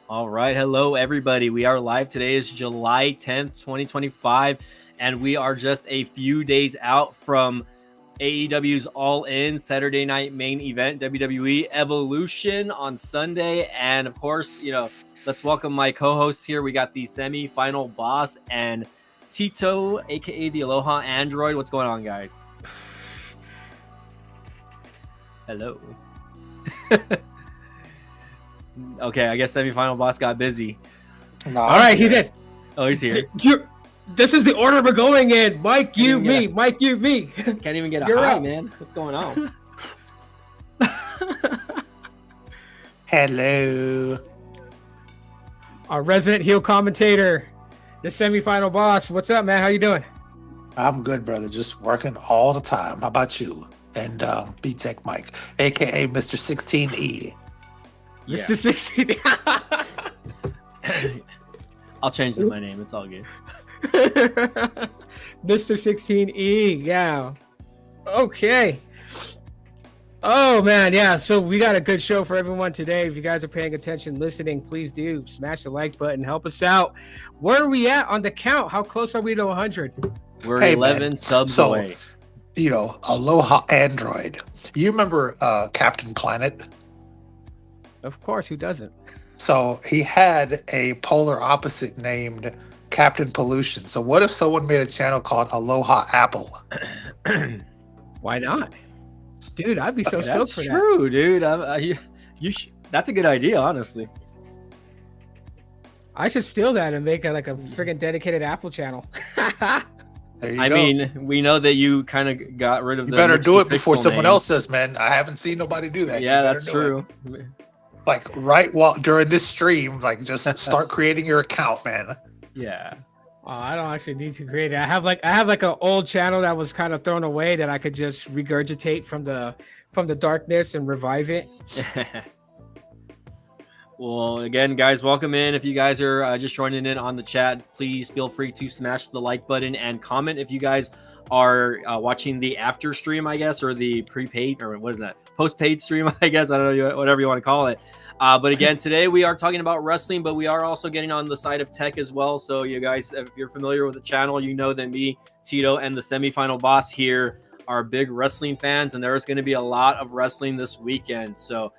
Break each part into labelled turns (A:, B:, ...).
A: All right. Hello, everybody. We are live. Today is July 10th, 2025, and we are just a few days out from AEW's All In Saturday night main event, WWE Evolution on Sunday. And of course, let's welcome my co-hosts here. We got the semi-final boss and Tito, aka the Aloha Android. What's going on, guys? Hello. Okay, I guess semi-final boss got busy.
B: No, all right, he did.
A: Oh, he's here.
B: This is the order we're going in. Mike, you, me. Mike, you, me.
A: Can't even get a hi, man. What's going on?
C: Hello.
B: Our resident heel commentator, the semi-final boss. What's up, man? How you doing?
C: I'm good, brother. Just working all the time. How about you? And B-Tech Mike, a.k.a. Mr. 16E.
B: Mr. 16.
A: I'll change my name. It's all good.
B: Mr. 16E. Yeah. Okay. Oh, man. Yeah. So we got a good show for everyone today. If you guys are paying attention, listening, please do smash the like button. Help us out. Where are we at on the count? How close are we to 100?
A: We're 11 subs away.
C: Aloha Android. You remember Captain Planet?
B: Of course, who doesn't?
C: So he had a polar opposite named Captain Pollution. So what if someone made a channel called Aloha Apple?
B: Why not? Dude, I'd be so stoked for that.
A: That's true, dude. That's a good idea, honestly.
B: I should steal that and make a freaking dedicated Apple channel.
C: I mean,
A: we know that you kind of got rid of
C: you better do it before someone else does, man. I haven't seen nobody do that.
A: Yeah, that's true.
C: Like during this stream, just start creating your account, man.
A: Yeah.
B: Oh, I don't actually need to create it. I have an old channel that was kind of thrown away that I could just regurgitate from the darkness and revive it.
A: Well, again, guys, welcome in. If you guys are just joining in on the chat, please feel free to smash the like button and comment. If you guys are watching the after stream, I guess, or the prepaid, or what is that? Post-paid stream, I guess. I don't know, whatever you want to call it. But again, today we are talking about wrestling, but we are also getting on the side of tech as well. So you guys, if you're familiar with the channel, you know that me, Tito, and the semi-final boss here are big wrestling fans, and there's going to be a lot of wrestling this weekend. So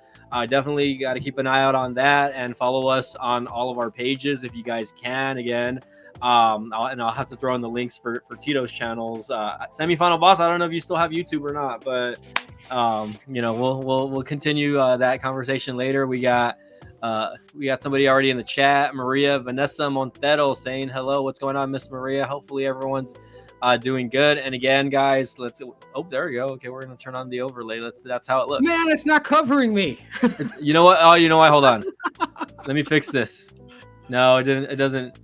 A: definitely got to keep an eye out on that and follow us on all of our pages if you guys can. Again, I'll have to throw in the links for Tito's channels. Semi-final boss, I don't know if you still have YouTube or not, but we'll continue that conversation later. We got somebody already in the chat, Maria Vanessa Montero, saying hello. What's going on, Miss Maria? Hopefully everyone's doing good. And again, guys, there we go. Okay, we're gonna turn on the overlay. That's how it looks.
B: Man, it's not covering me.
A: You know what? Oh, you know what? Hold on. Let me fix this. No, it didn't. It doesn't.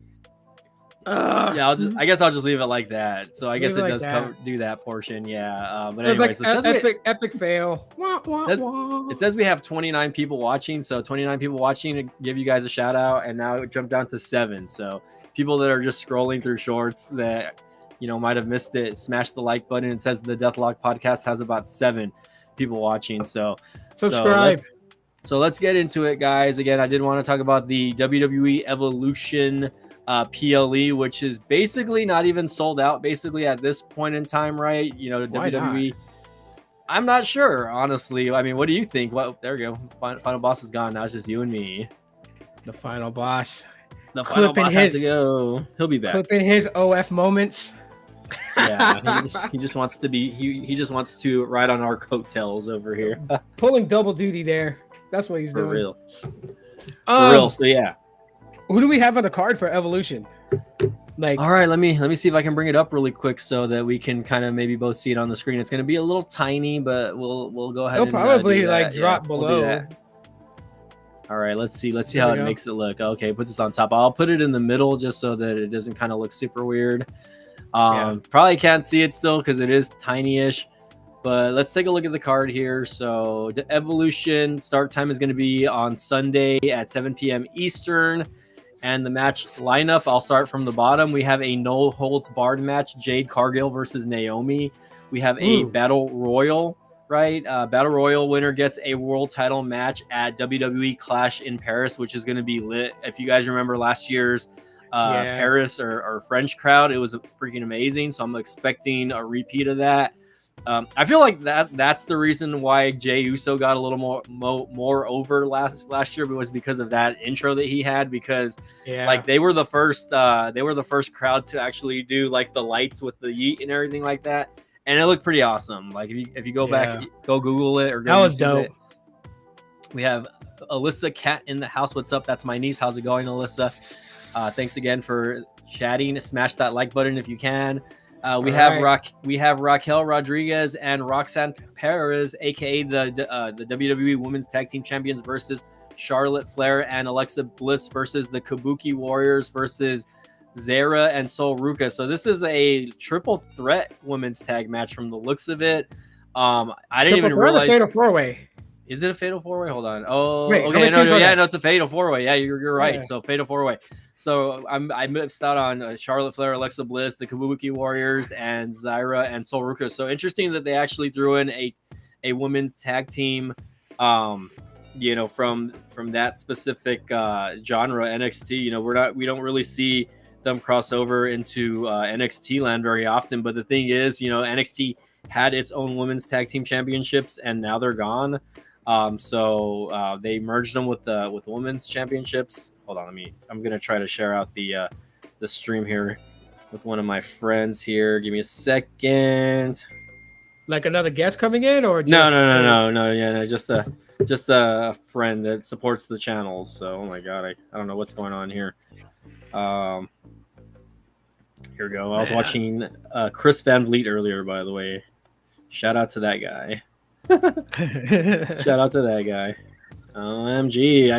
A: Yeah, I guess I'll just leave it like that. So I guess it does do that portion. Yeah. But anyways,
B: epic fail.
A: It says we have 29 people watching. So 29 people watching to give you guys a shout out, and now it jumped down to 7. So people that are just scrolling through shorts that might have missed it, smash the like button. It says the Deathlock podcast has about 7 people watching. So
B: subscribe.
A: So let's get into it, guys. Again, I did want to talk about the WWE Evolution PLE, which is basically not even sold out basically at this point in time, right?
B: Why
A: WWE
B: not?
A: I'm not sure, honestly. I mean, what do you think? Well, there we go. Final boss is gone. Now it's just you and me.
B: The final boss.
A: The final boss has to go. He'll be back.
B: Clipping his OF moments.
A: Yeah, he just wants to be. He just wants to ride on our coattails over here.
B: Pulling double duty there. That's what he's doing.
A: For real. For real. So yeah.
B: Who do we have on the card for Evolution?
A: All right, let me see if I can bring it up really quick so that we can kind of maybe both see it on the screen. It's going to be a little tiny, but we'll go ahead.
B: It'll probably drop below.
A: We'll all right, let's see how it makes it look. Okay, put this on top. I'll put it in the middle just so that it doesn't kind of look super weird. Probably can't see it still because it is tiny-ish. But let's take a look at the card here. So the Evolution start time is going to be on Sunday at 7 p.m. Eastern. And the match lineup, I'll start from the bottom. We have a no-holds-barred match, Jade Cargill versus Naomi. We have a Battle Royal right? Battle Royal winner gets a world title match at WWE Clash in Paris, which is going to be lit. If you guys remember last year's Paris or French crowd, it was freaking amazing. So I'm expecting a repeat of that. I feel like that's the reason why Jey Uso got a little more over last year, was because of that intro that he had, because like they were the first crowd to actually do like the lights with the yeet and everything like that, and it looked pretty awesome. Like if you go back, go Google it or go
B: that was
A: YouTube
B: dope.
A: it. We have Alyssa Cat in the house. What's up? That's my niece. How's it going, Alyssa? Thanks again for chatting. Smash that like button if you can. We have Raquel Rodriguez and Roxanne Perez, aka the WWE Women's Tag Team Champions, versus Charlotte Flair and Alexa Bliss versus the Kabuki Warriors versus Zara and Sol Ruka. So this is a triple threat women's tag match from the looks of it. I didn't even realize.
B: Fatal 4-way.
A: Is it a fatal 4-way? Hold on. Oh,
B: wait,
A: okay. No, it's a fatal 4-way. Yeah, you're right. Yeah. So fatal 4-way. So I missed out on Charlotte Flair, Alexa Bliss, the Kabuki Warriors, and Zyra and Sol Ruka. So interesting that they actually threw in a women's tag team, from that specific genre, NXT. We don't really see them cross over into NXT land very often. But the thing is, NXT had its own women's tag team championships, and now they're gone. So they merged them with the women's championships. Hold on, I'm gonna try to share out the stream here with one of my friends here. Give me a second.
B: Like another guest coming in, or just
A: no. Yeah, no, just a friend that supports the channels. So, oh my god, I don't know what's going on here. Here we go. I was watching Chris Van Vliet earlier, by the way. Shout out to that guy. Shout out to that guy. OMG,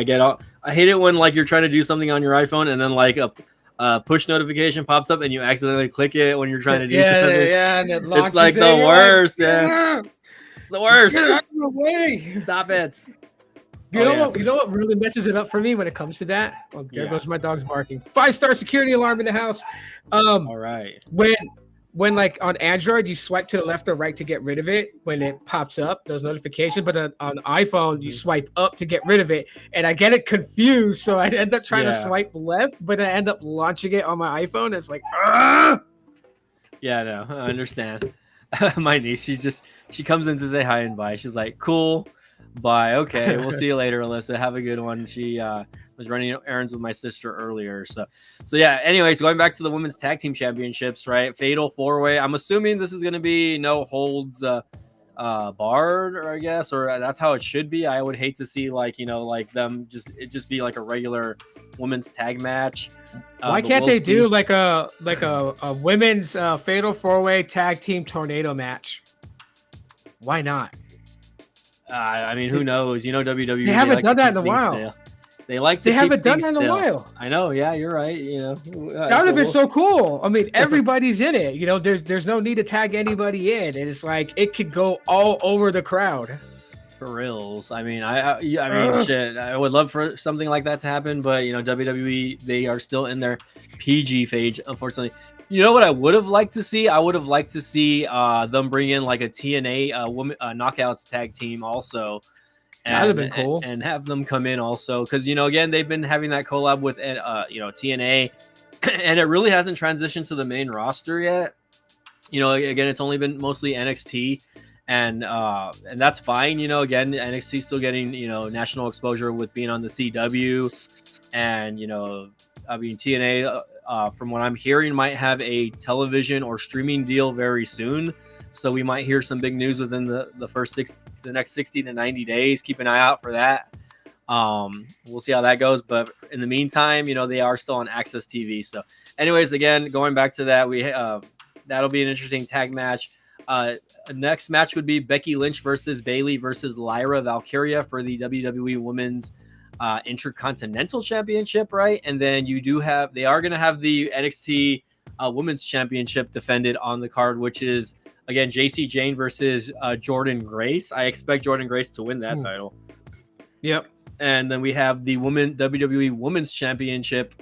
A: I hate it when like you're trying to do something on your iPhone and then like a push notification pops up and you accidentally click it when you're trying to do something.
B: And it launches.
A: It's like the worst.
B: Like,
A: it's the worst.
B: Get out of the way.
A: Stop it.
B: You know what really messes it up for me when it comes to that? Oh, there goes my dog's barking. 5-star security alarm in the house.
A: All right.
B: When like on Android, you swipe to the left or right to get rid of it when it pops up, those notifications. But on iPhone, you swipe up to get rid of it. And I get it confused. So I end up trying to swipe left, but I end up launching it on my iPhone. It's like, ah!
A: Yeah, no, I understand. My niece, she comes in to say hi and bye. She's like, cool, bye. Okay, we'll see you later, Alyssa. Have a good one. She was running errands with my sister earlier. So yeah, anyways, going back to the women's tag team championships, right? Fatal 4-way. I'm assuming this is going to be no holds barred, or I guess, or that's how it should be. I would hate to see like them just be like a regular women's tag match.
B: Why can't they do like a women's fatal 4-way tag team tornado match? Why not?
A: Who knows? WWE.
B: They haven't done that in a while.
A: They like to.
B: They haven't done that in a while.
A: I know. Yeah, you're right.
B: That would have been so cool. I mean, everybody's in it. There's no need to tag anybody in, and it's like it could go all over the crowd.
A: For reals. I mean, shit. I would love for something like that to happen, but WWE, they are still in their PG phase, unfortunately. You know what I would have liked to see? I would have liked to see them bring in like a TNA women knockouts tag team also.
B: That would have been cool.
A: And have them come in also. Because, again, they've been having that collab with, TNA. And it really hasn't transitioned to the main roster yet. Again, it's only been mostly NXT. And that's fine. Again, NXT still getting, national exposure with being on the CW. And, TNA, from what I'm hearing, might have a television or streaming deal very soon. So we might hear some big news within the next 60 to 90 days. Keep an eye out for that. We'll see how that goes. But in the meantime, they are still on Access TV. So anyways, again, going back to that, that'll be an interesting tag match. Next match would be Becky Lynch versus Bayley versus Lyra Valkyria for the WWE Women's Intercontinental Championship, right? And then they are going to have the NXT Women's Championship defended on the card, which is, again, JC Jane versus Jordan Grace. I expect Jordan Grace to win that title.
B: Yep.
A: And then we have the WWE Women's Championship,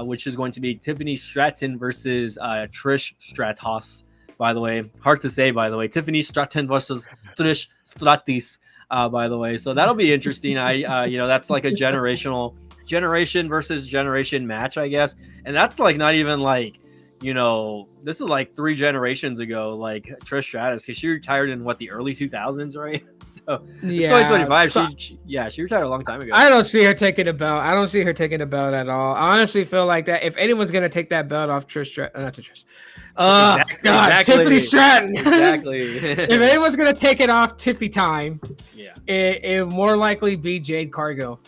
A: which is going to be Tiffany Stratton versus Trish Stratus. By the way, hard to say. By the way, Tiffany Stratton versus Trish Stratus, by the way. So that'll be interesting. That's like a generation versus generation match, I guess. And that's like not even like, this is like 3 generations ago, like Trish Stratus, because she retired in the early 2000s, right? So it's 2025. She retired a long time ago.
B: I don't see her taking the belt. I don't see her taking the belt at all. I honestly feel like that if anyone's gonna take that belt off not to Trish.
A: Exactly.
B: Tiffany Stratton.
A: Exactly.
B: If anyone's gonna take it off Tiffy time, it more likely be Jade Cargill.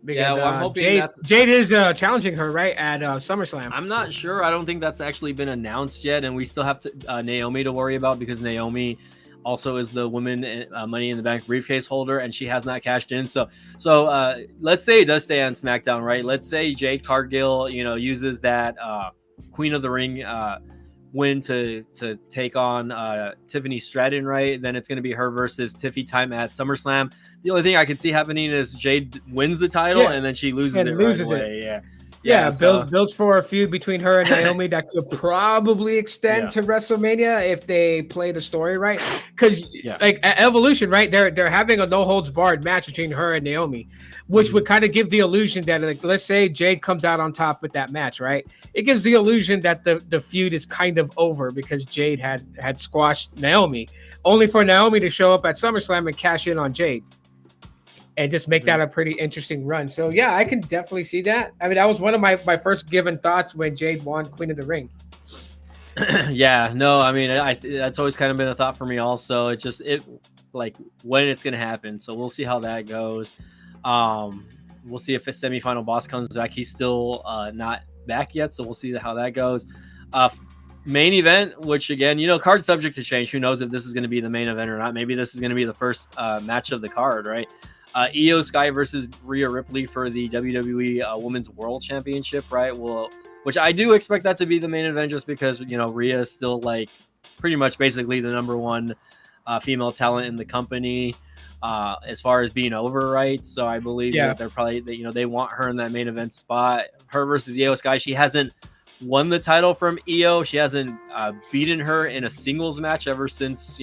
B: Because,
A: I'm hoping
B: Jade is challenging her right at SummerSlam.
A: I'm not sure. I don't think that's actually been announced yet, and we still have Naomi to worry about because Naomi also is the women Money in the Bank briefcase holder, and she has not cashed in. So let's say it does stay on SmackDown, right? Let's say Jade Cargill, uses that Queen of the Ring win to take on Tiffany Stratton, right? Then it's going to be her versus Tiffy time at SummerSlam. The only thing I could see happening is Jade wins the title and then she loses it right away.
B: Builds for a feud between her and Naomi that could probably extend to WrestleMania if they play the story right. Because like at Evolution, right, they're having a no holds barred match between her and Naomi, which would kind of give the illusion that, like, let's say Jade comes out on top with that match, right? It gives the illusion that the feud is kind of over because Jade had squashed Naomi, only for Naomi to show up at SummerSlam and cash in on Jade. And just make that a pretty interesting run. So, yeah, I can definitely see that. I mean, that was one of my first given thoughts when Jade won Queen of the Ring.
A: That's always kind of been a thought for me also. It's just like when it's going to happen. So we'll see how that goes. We'll see if a semifinal boss comes back. He's still not back yet. So we'll see how that goes. Main event, which again, card subject to change. Who knows if this is going to be the main event or not. Maybe this is going to be the first match of the card, right? Io Sky versus Rhea Ripley for the WWE Women's World Championship, right? Well, which I do expect that to be the main event just because, Rhea is still like pretty much basically the number one female talent in the company as far as being over, right? So I believe that they're probably, they want her in that main event spot. Her versus Io Sky. She hasn't won the title from Io. She hasn't beaten her in a singles match ever since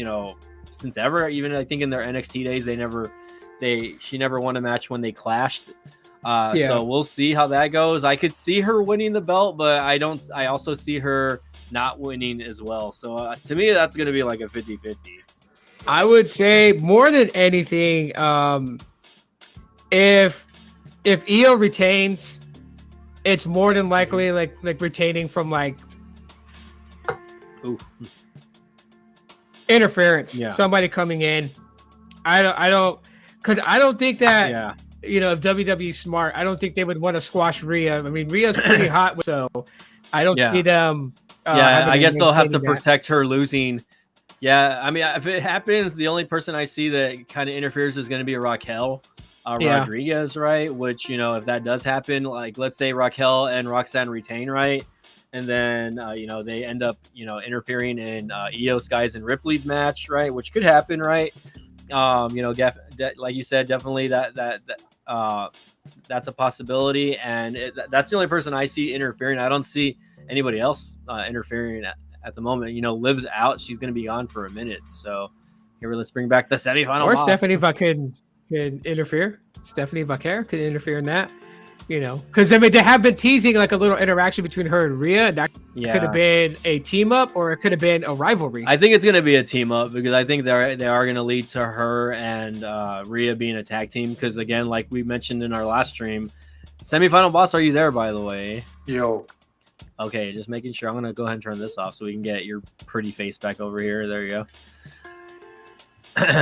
A: ever. Even I think in their NXT days, she never won a match when they clashed. So we'll see how that goes. I could see her winning the belt, but I also see her not winning as well. So to me, that's going to be like a 50-50.
B: I would say more than anything, if Io retains, it's more than likely like retaining from like interference. Yeah. Somebody coming in. I don't because I don't think that if WWE's smart, I don't think they would want to squash Rhea. I mean, Rhea's pretty hot, so I don't see them.
A: I guess they'll have to protect her losing. Yeah, I mean, if it happens, the only person I see that kind of interferes is going to be Raquel Rodriguez, right? Which, if that does happen, like let's say Raquel and Roxanne retain, right? And then, they end up, interfering in Io Sky's and Ripley's match, right? Which could happen, right? Like you said, definitely that's a possibility. And that's the only person I see interfering. I don't see anybody else interfering at the moment. Liv's out. She's going to be gone for a minute. So here, let's bring back the semifinal.
B: Or Stephanie Vaquer could interfere. Stephanie Vaquer could interfere in that. Because I mean, they have been teasing like a little interaction between her and Rhea. That could have been a team up, or it could have been a rivalry.
A: I think it's going to be a team up because I think they are going to lead to her and Rhea being a tag team. Because again, like we mentioned in our last stream, semifinal boss, are you there? By the way,
C: yo.
A: Okay, just making sure. I'm going to go ahead and turn this off so we can get your pretty face back over here. There you go.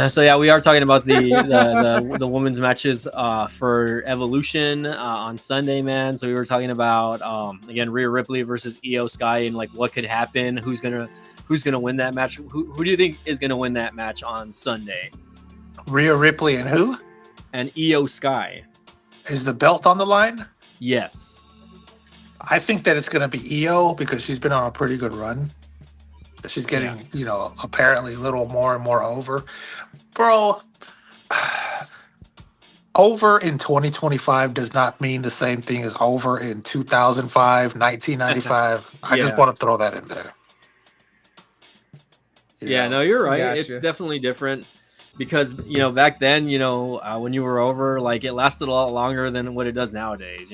A: So yeah, we are talking about the women's matches for Evolution on Sunday, man. So we were talking about again Rhea Ripley versus Io Sky and like what could happen, who's gonna win that match. Who do you think is gonna win that match on Sunday?
C: Rhea Ripley and who?
A: And Io Sky.
C: Is the belt on the line?
A: Yes.
C: I think that it's gonna be Io because she's been on a pretty good run. She's getting, apparently a little more and more over. Bro, over in 2025 does not mean the same thing as over in 2005, 1995. I just want to throw that in there.
A: Yeah,
C: know?
A: no, you're right. It's
B: Gotcha.
A: definitely different because back then, when you were over, like it lasted a lot longer than what it does nowadays.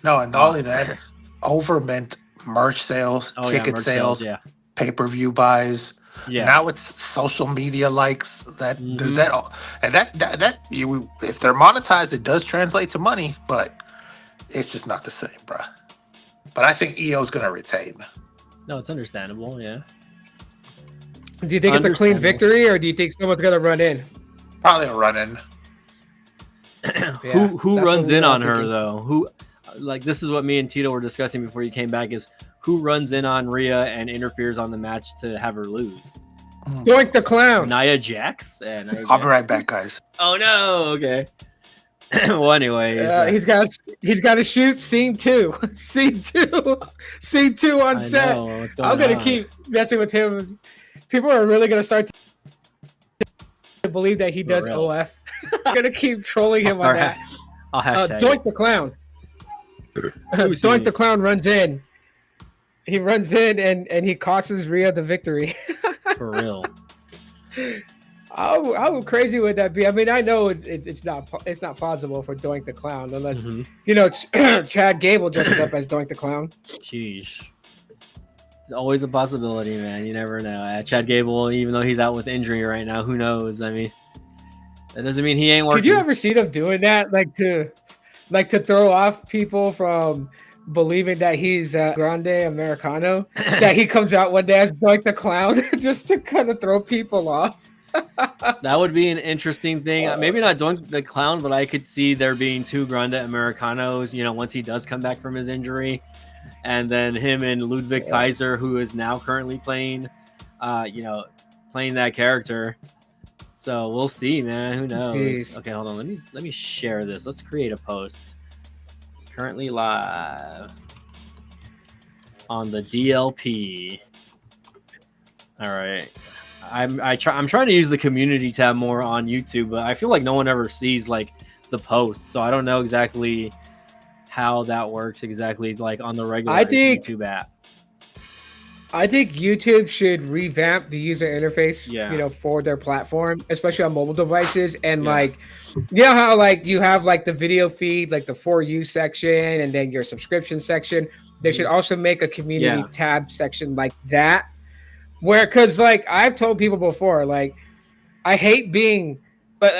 C: No, and not
A: Uh,
C: only that, over meant merch sales,
A: oh yeah,
C: ticket
A: merch sales.
C: sales,
A: Yeah,
C: pay-per-view buys.
A: yeah.
C: Now it's social media likes. That does
A: Hmm.
C: that all, and that you if they're monetized, it does translate to money, but it's just not the same, bruh. But I think EO's gonna retain.
A: No, it's understandable. Yeah,
B: Do you think it's a clean
A: understandable.
B: victory, or do you think someone's gonna run in?
C: Probably a run-in.
B: Yeah,
A: who
B: that's
A: runs
B: what we
A: in
B: were all
A: on her
B: thinking.
A: though? Who like this is what me and Tito were discussing before you came back is who runs in on Rhea and interferes on the match to have her lose?
B: Doink the clown.
A: Nia Jax? Yeah, Nia
C: I'll be
A: Jax.
C: right back, guys.
A: Oh no, okay. Well, anyways,
B: He's got to shoot scene 2. Scene 2. Scene 2 on
A: I
B: set.
A: know what's going
B: I'm gonna
A: on.
B: keep messing with him. People are really gonna start to believe that he
A: For
B: does
A: real.
B: OF. I'm gonna keep trolling him on that.
A: I'll hashtag
B: Doink the clown. Doink the clown runs in. He runs in and he costs Rhea the victory.
A: it, for real.
B: How crazy would that be? I mean, I know it's not possible for Doink the Clown unless Chad Gable dresses up as Doink the Clown.
A: Sheesh. Always a possibility, man. You never know. Chad Gable, even though he's out with injury right now, who knows? I mean, that doesn't mean he ain't working.
B: Could you ever see them doing that, like to throw off people from believing that he's Grande Americano? That he comes out one day as Doink the Clown just to kind of throw people off.
A: That would be an interesting thing. Maybe not Doink the Clown, but I could see there being 2 Grande Americanos, once he does come back from his injury. And then him and Ludwig Kaiser, who is now currently playing that character. So we'll see, man. Who knows?
B: Jeez.
A: Okay, hold on. Let me share this. Let's create a post. Currently live on the DLP. All right. I'm trying to use the community tab more on YouTube, but I feel like no one ever sees like the posts, so I don't know exactly how that works exactly like on the regular YouTube app.
B: I think YouTube should revamp the user interface,
A: Yeah.
B: For their platform, especially on mobile devices. And like, how like you have like the video feed, like the For You section, and then your subscription section. They should also make a community tab section like that. Where, because like I've told people before, like I hate being,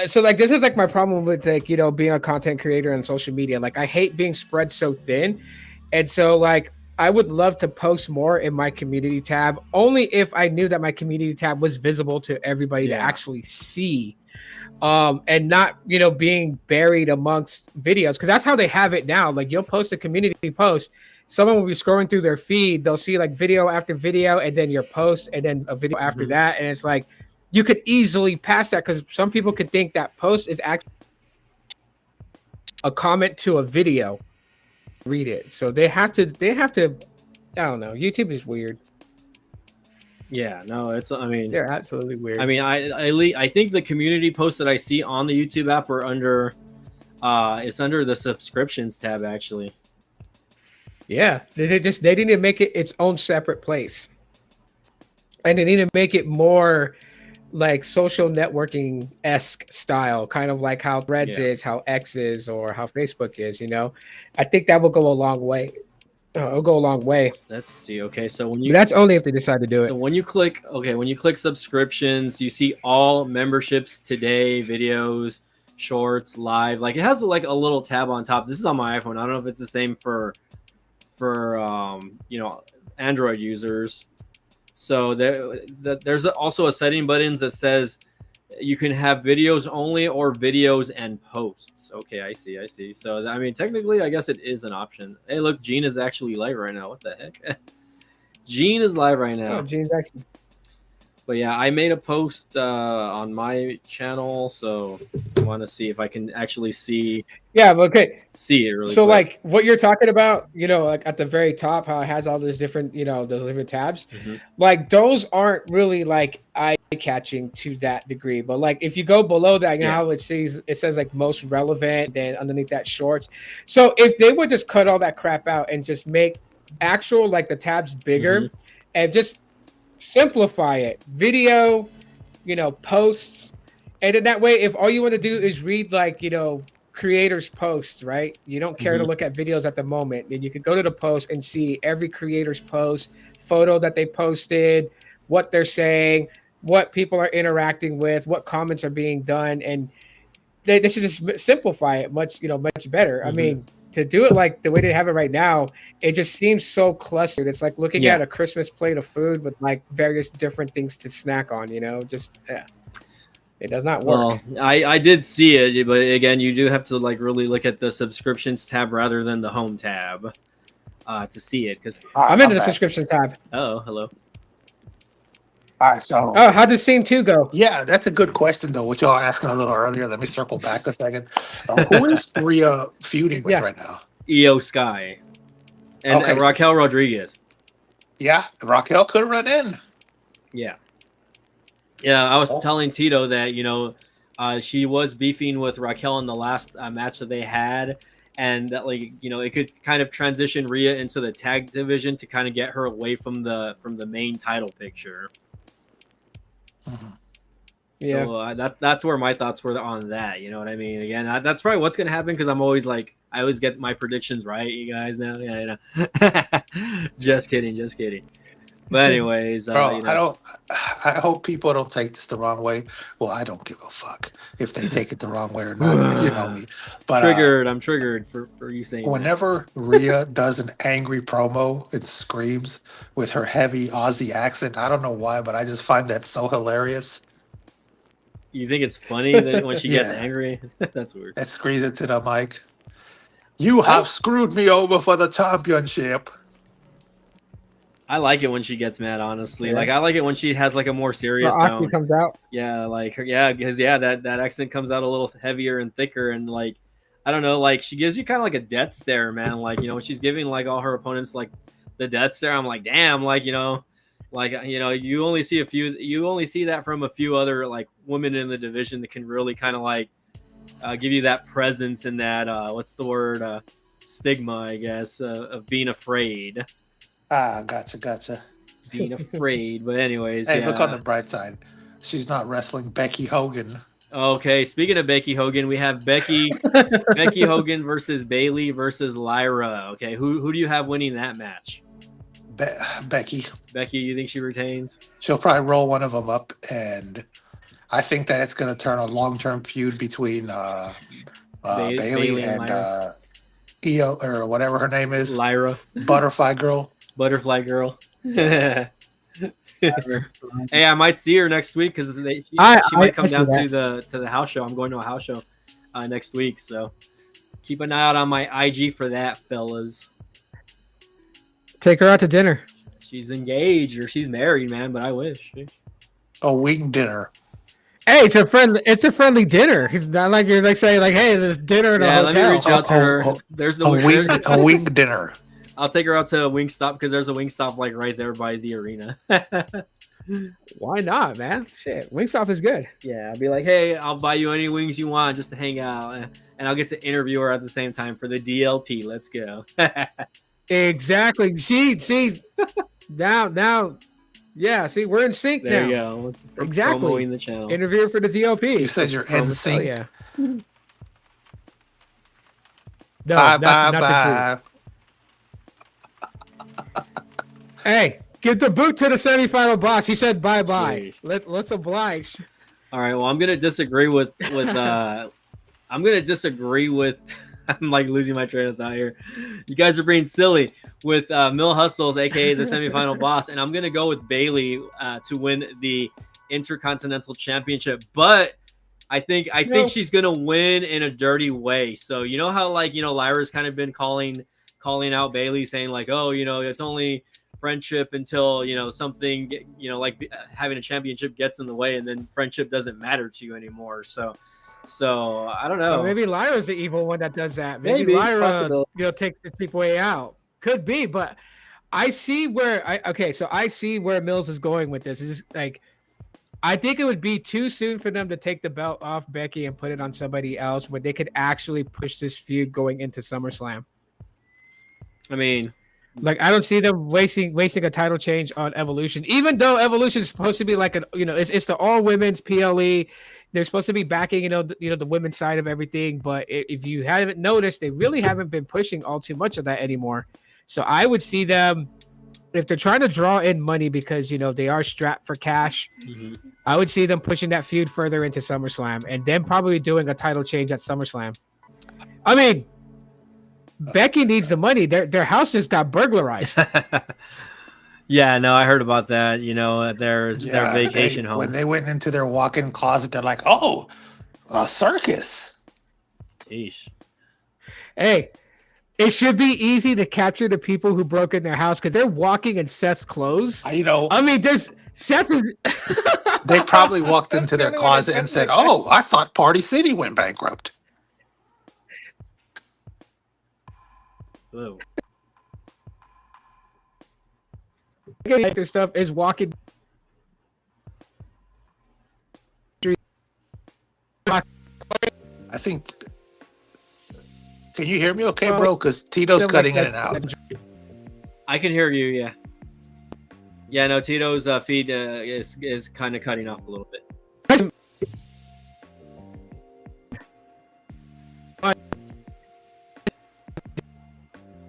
B: so like this is like my problem with like being a content creator on social media. Like I hate being spread so thin, and so like I would love to post more in my community tab, only if I knew that my community tab was visible to everybody to actually see, and not being buried amongst videos, because that's how they have it now. Like you'll post a community post. Someone will be scrolling through their feed. They'll see like video after video, and then your post, and then a video after that. And it's like you could easily pass that, because some people could think that post is actually a comment to a video. Read it. So they have to. I don't know. YouTube is weird.
A: Yeah, no,
B: They're absolutely weird.
A: I mean, I think the community posts that I see on the YouTube app are under, it's under the subscriptions tab actually.
B: Yeah, they need to make it its own separate place, and they need to make it more like social networking-esque style, kind of like how Threads is, how X is, or how Facebook is. I think that will go a long way. It'll go a long way.
A: Let's see. Okay, so when
B: But that's only if they decide to do it.
A: So when you click subscriptions, you see all memberships today, videos, shorts, live. Like it has like a little tab on top. This is on my iPhone. I don't know if it's the same for Android users. So there's also a setting button that says you can have videos only or videos and posts. Okay, I see. So I mean, technically, I guess it is an option. Hey, look, Gene is actually live right now. What the heck? Gene is live right now.
B: Oh, Gene's actually.
A: But yeah, I made a post on my channel, so I want to see if I can actually see.
B: Yeah, okay.
A: See it really.
B: So
A: quick.
B: like what you're talking about, like at the very top, how it has all those different, those different tabs. Like those aren't really like eye-catching to that degree. But like if you go below that, how it says like most relevant, then underneath that shorts. So if they would just cut all that crap out and just make actual like the tabs bigger and just simplify it. Video, posts. And in that way, if all you want to do is read creators' posts, right? You don't care to look at videos at the moment, then you could go to the post and see every creator's post, photo that they posted, what they're saying, what people are interacting with, what comments are being done, and they should just simplify it much better. I mean, to do it like the way they have it right now, it just seems so clustered. It's like looking at a Christmas plate of food with like various different things to snack on. It does not work.
A: Well, I did see it, but again, you do have to like really look at the subscriptions tab rather than the home tab to see it. Because
B: I'm in the subscription tab.
A: Oh, hello.
C: All right, so
B: how does scene 2 go?
C: Yeah, that's a good question though. What y'all asking a little earlier. Let me circle back a second. Who is Rhea feuding with right now?
A: Io Sky and Raquel Rodriguez.
C: Yeah, Raquel could run in.
A: Yeah. Yeah, I was telling Tito that, she was beefing with Raquel in the last match that they had. And that, it could kind of transition Rhea into the tag division to kind of get her away from the main title picture.
B: Yeah.
A: So that's where my thoughts were on that. You know what I mean? Again, that's probably what's going to happen because I'm always I always get my predictions right, you guys know? Yeah, Just kidding. But anyways,
C: Bro, I hope people don't take this the wrong way. Well, I don't give a fuck if they take it the wrong way or not. You know me. But
A: I'm triggered for you saying
C: whenever Rhea does an angry promo and screams with her heavy Aussie accent, I don't know why, but I just find that so hilarious.
A: You think it's funny that when she gets angry? That's weird.
C: That screams into the mic. You have screwed me over for the championship.
A: I like it when she gets mad, honestly. I like it when she has a more serious tone.
B: Comes out.
A: Yeah, because that accent comes out a little heavier and thicker, and I don't know, she gives you kind of a death stare, man. When she's giving all her opponents the death stare, I'm like, damn, you only see that from a few other women in the division that can really kind of give you that presence and that what's the word, stigma, I guess, of being afraid.
C: Gotcha.
A: Being afraid, but anyways.
C: Hey, look on the bright side. She's not wrestling Becky Hogan.
A: Okay, speaking of Becky Hogan, we have Becky Hogan versus Bayley versus Lyra. Okay, who do you have winning that match?
C: Becky.
A: Becky, you think she retains?
C: She'll probably roll one of them up, and I think that it's going to turn a long-term feud between Bayley and Io, or whatever her name is.
A: Lyra.
C: Butterfly Girl.
A: Hey, I might see her next week because she might come down to the house show. I'm going to a house show next week, so keep an eye out on my IG for that, fellas.
B: Take her out to dinner.
A: She's engaged or she's married, man, but I wish.
C: A wing dinner.
B: Hey, it's a friendly dinner. It's not like you're saying hey, there's dinner at a hotel.
A: Let me reach out to her. There's
C: a wing dinner.
A: I'll take her out to a Wingstop because there's a Wingstop right there by the arena.
B: Why not, man? Shit, Wingstop is good.
A: Yeah, I'll be like, hey, I'll buy you any wings you want just to hang out, and I'll get to interview her at the same time for the DLP. Let's go.
B: Exactly. See, now, yeah. See, we're in sync now.
A: There you go.
B: Exactly.
A: Promoting the channel.
B: Interview for the DLP.
C: You said you're in sync.
B: Yeah. No, bye. Hey, give the boot to the semifinal boss. He said bye-bye. Let's oblige.
A: All right. Well, I'm gonna disagree with. I'm losing my train of thought here. You guys are being silly with Mil Hustles, aka the semifinal boss, and I'm gonna go with Bayley to win the Intercontinental Championship. But I think she's gonna win in a dirty way. So you know how Lyra's kind of been calling out Bayley, saying it's only friendship until something having a championship gets in the way, and then friendship doesn't matter to you anymore. So I don't know.
B: Well, maybe Lyra's the evil one that does that. Maybe Lyra takes the cheap way out. Could be, but I see where I see where Mills is going with this. Is I think it would be too soon for them to take the belt off Becky and put it on somebody else when they could actually push this feud going into SummerSlam.
A: I mean,
B: Like I don't see them wasting a title change on Evolution, even though Evolution is supposed to be like it's the all women's PLE. They're supposed to be backing the women's side of everything. But if you haven't noticed, they really haven't been pushing all too much of that anymore. So I would see them, if they're trying to draw in money because they are strapped for cash.
A: Mm-hmm.
B: I would see them pushing that feud further into SummerSlam and then probably doing a title change at SummerSlam. I mean, Becky needs the money. Their house just got burglarized.
A: Yeah, no, I heard about that. Their vacation home.
C: When they went into their walk-in closet, they're like, "Oh, a circus."
A: Yeesh.
B: Hey, it should be easy to capture the people who broke in their house because they're walking in Seth's clothes. I mean, Seth is.
C: They probably walked into their closet and said, "Oh, I thought Party City went bankrupt."
A: Whoa.
B: Their stuff is walking.
C: I think. Can you hear me, okay, bro? Because Tito's cutting in and out.
A: I can hear you. Yeah. Yeah. No, Tito's feed is kind of cutting off a little bit.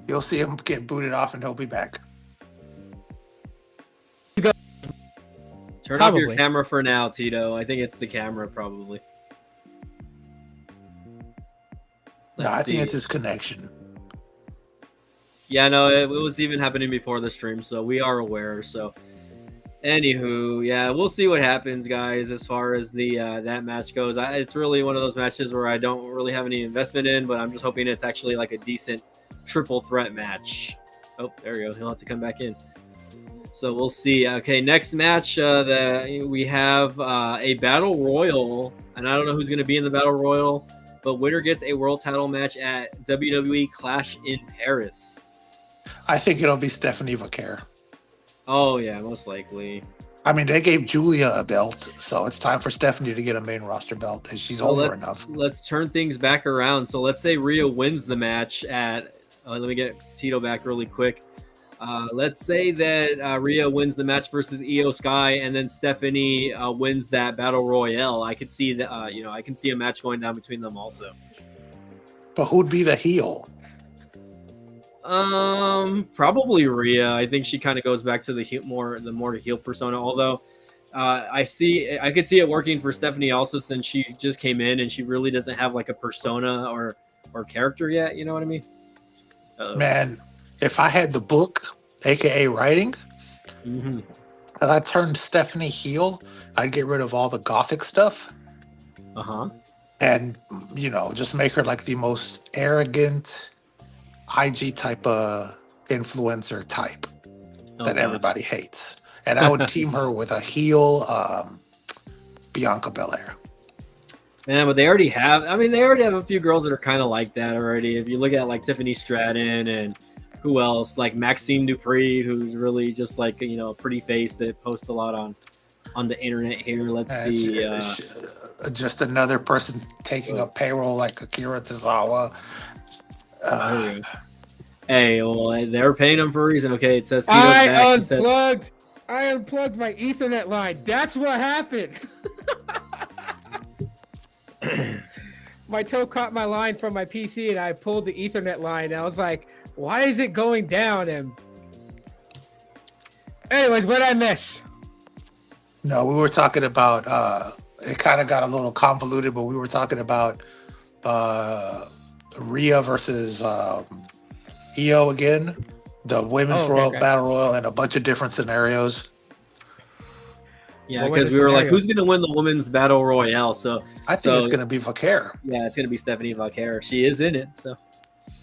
C: You'll see him get booted off, and he'll be back.
A: Turn off your camera for now, Tito. I think it's the camera, probably.
C: I think it's his connection.
A: Yeah, no, it was even happening before the stream, so we are aware. So, anywho, yeah, we'll see what happens, guys. As far as the that match goes, it's really one of those matches where I don't really have any investment in, but I'm just hoping it's actually like a decent triple threat match. Oh, there you go. He'll have to come back in. So we'll see. Okay, next match we have a battle royal, and I don't know who's going to be in the battle royal, but winner gets a world title match at WWE Clash in Paris.
C: I think it'll be Stephanie Vaquer.
A: Oh yeah, most likely.
C: I mean, they gave Julia a belt, so it's time for Stephanie to get a main roster belt, and she's over enough.
A: Let's turn things back around. So let's say Rhea wins the match at. Let me get Tito back really quick. Let's say that Rhea wins the match versus Io Sky, and then Stephanie wins that battle royale. I could see that. I can see a match going down between them also.
C: But who'd be the heel?
A: Probably Rhea. I think she kind of goes back to the more heel persona. Although, I could see it working for Stephanie also, since she just came in and she really doesn't have like a persona or character yet. You know what I mean?
C: Man, if I had the book, aka writing, and I turned Stephanie heel, I'd get rid of all the gothic stuff. And just make her like the most arrogant IG type of influencer type that everybody hates. And I would team her with a heel Bianca Belair.
A: Man, but they already have a few girls that are kind of like that already. If you look at like Tiffany Stratton and who else, like Maxine Dupree, who's really just like, a pretty face that posts a lot on the internet here. Let's see.
C: Just another person taking up payroll like Akira Tozawa.
A: Hey, well, they're paying them for a reason. Okay, it says
B: I unplugged my Ethernet line. That's what happened. My toe caught my line from my PC, and I pulled the Ethernet line. And I was like, "Why is it going down?" And anyways, what did I miss?
C: No, we were talking about. It kind of got a little convoluted, but we were talking about Rhea versus Io again, the women's battle royal, and a bunch of different scenarios.
A: Yeah, because we were like, who's going to win the women's battle royale? So
C: I think it's going to be Vaquer.
A: Yeah, it's going to be Stephanie Vaquer. She is in it, so.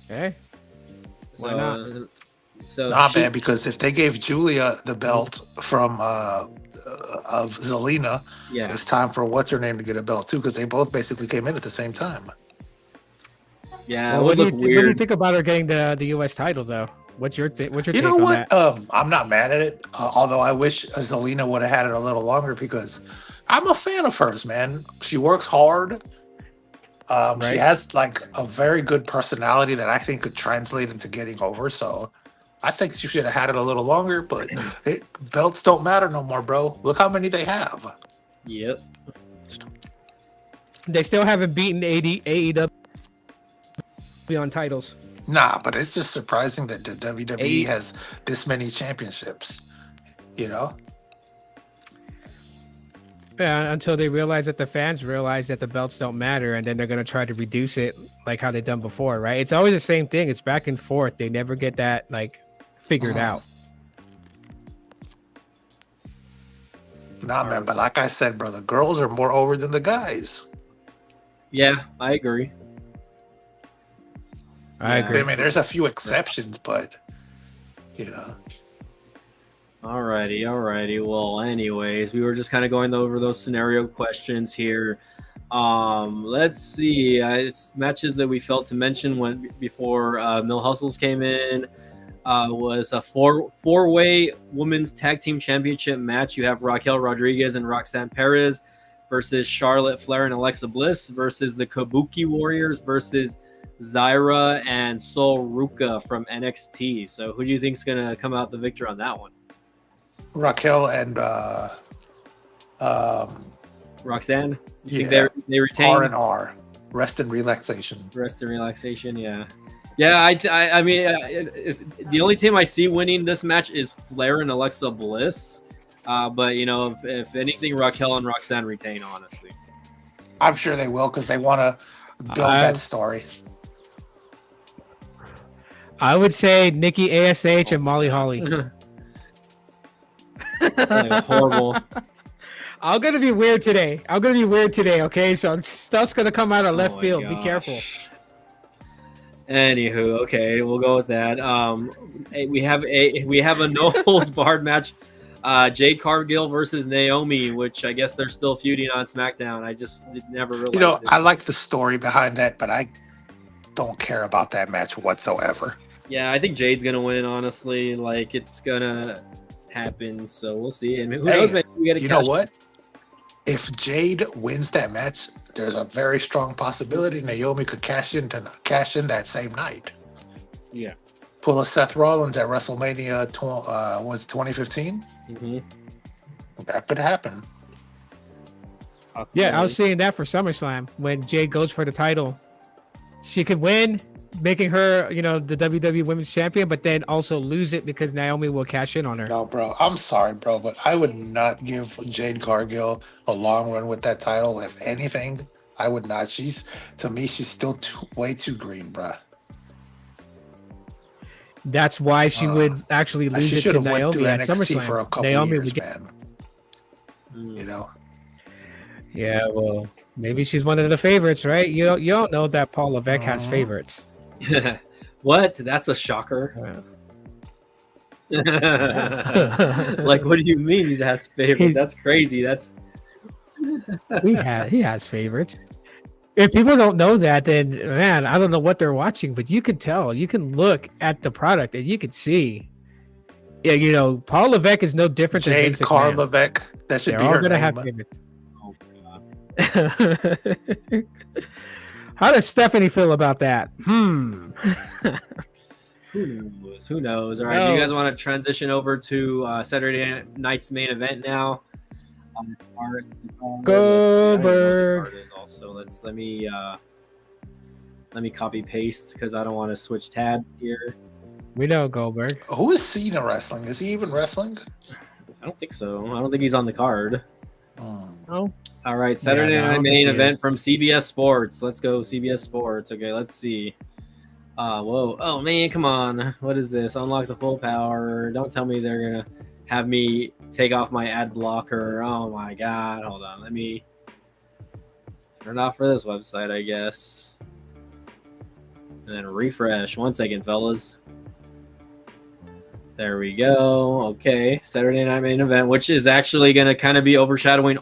B: Okay. Why not?
C: Man, because if they gave Julia the belt from of Zelina, it's time for what's her name to get a belt too, because they both basically came in at the same time.
A: Yeah,
B: what do you think about her getting the U.S. title though? What's your take on that?
C: I'm not mad at it. Although I wish Zelina would have had it a little longer, because I'm a fan of hers, man. She works hard. She has like a very good personality that I think could translate into getting over. So I think she should have had it a little longer, but belts don't matter no more, bro. Look how many they have.
A: Yep.
B: They still haven't beaten AEW on titles.
C: Nah, but it's just surprising that the WWE has this many championships. You know?
B: Yeah, until they realize that the fans realize that the belts don't matter, and then they're going to try to reduce it like how they've done before, right? It's always the same thing. It's back and forth. They never get that like figured out.
C: Nah, man, but like I said, bro, the girls are more over than the guys.
A: Yeah, I agree.
B: I agree.
C: I mean, there's a few exceptions, but you know.
A: Alrighty. Well, anyways, we were just kind of going over those scenario questions here. Let's see. It's matches that we felt to mention before Mill Hustles came in. Was a four-way women's tag team championship match. You have Raquel Rodriguez and Roxanne Perez versus Charlotte Flair and Alexa Bliss versus the Kabuki Warriors versus Zyra and Sol Ruka from NXT. So who do you think is going to come out the victor on that one?
C: Raquel and
A: Roxanne? You
C: yeah,
A: think they retain?
C: R&R. Rest and relaxation.
A: Yeah. Yeah, I mean, if the only team I see winning this match is Flair and Alexa Bliss. But, you know, if anything, Raquel and Roxanne retain, honestly.
C: I'm sure they will because they want to build that story.
B: I would say Nikki ASH and Molly Holly.
A: Horrible.
B: I'm gonna be weird today. Okay, so stuff's gonna come out of left field.
A: Gosh.
B: Be careful.
A: Anywho, okay, we'll go with that. We have a no holds barred match. Jade Cargill versus Naomi, which I guess they're still feuding on SmackDown. I just never realized.
C: You know, I like the story behind that, but I don't care about that match whatsoever.
A: Yeah, I think Jade's gonna win. Honestly, like it's gonna happen. So we'll see. And who knows? Maybe we
C: you know what? If Jade wins that match, there's a very strong possibility Naomi could cash in that same night.
A: Yeah.
C: Pull a Seth Rollins at WrestleMania was 2015.
A: Mm-hmm.
C: That could happen.
B: Yeah, I was seeing that for SummerSlam when Jade goes for the title. She could win, making her, you know, the WWE Women's Champion, but then also lose it because Naomi will cash in on her.
C: No, bro. I'm sorry, bro, but I would not give Jade Cargill a long run with that title. If anything, I would not. To me, she's still way too green, bro.
B: That's why she would actually lose it to Naomi at SummerSlam.
C: For a couple
B: Naomi
C: years,
B: would get,
C: man. You know.
B: Yeah, well, maybe she's one of the favorites, right? You don't know that Paul Levesque has favorites.
A: What? That's a shocker. Like, what do you mean he has favorites? That's crazy.
B: He has favorites. If people don't know that, then man, I don't know what they're watching, but you can tell. You can look at the product and you can see. Yeah, you know, Paul Levesque is no different than
C: Jade Carl Levesque. That should be her name.
B: Have favorites. Oh, God. How does Stephanie feel about that?
A: Who knows? All right, do you guys want to transition over to Saturday night's main event now? As far as
B: Goldberg.
A: Also, let me copy paste because I don't want to switch tabs here.
B: We know Goldberg.
C: Who is Cena wrestling? Is he even wrestling?
A: I don't think so. I don't think he's on the card.
B: Oh.
A: All right, Saturday night main event from CBS Sports. Let's go, CBS Sports. Okay, let's see. Whoa. Oh, man, come on. What is this? Unlock the full power. Don't tell me they're going to have me take off my ad blocker. Oh, my God. Hold on. Let me turn it off for this website, I guess. And then refresh. 1 second, fellas. There we go. Okay, Saturday night main event, which is actually going to kind of be overshadowing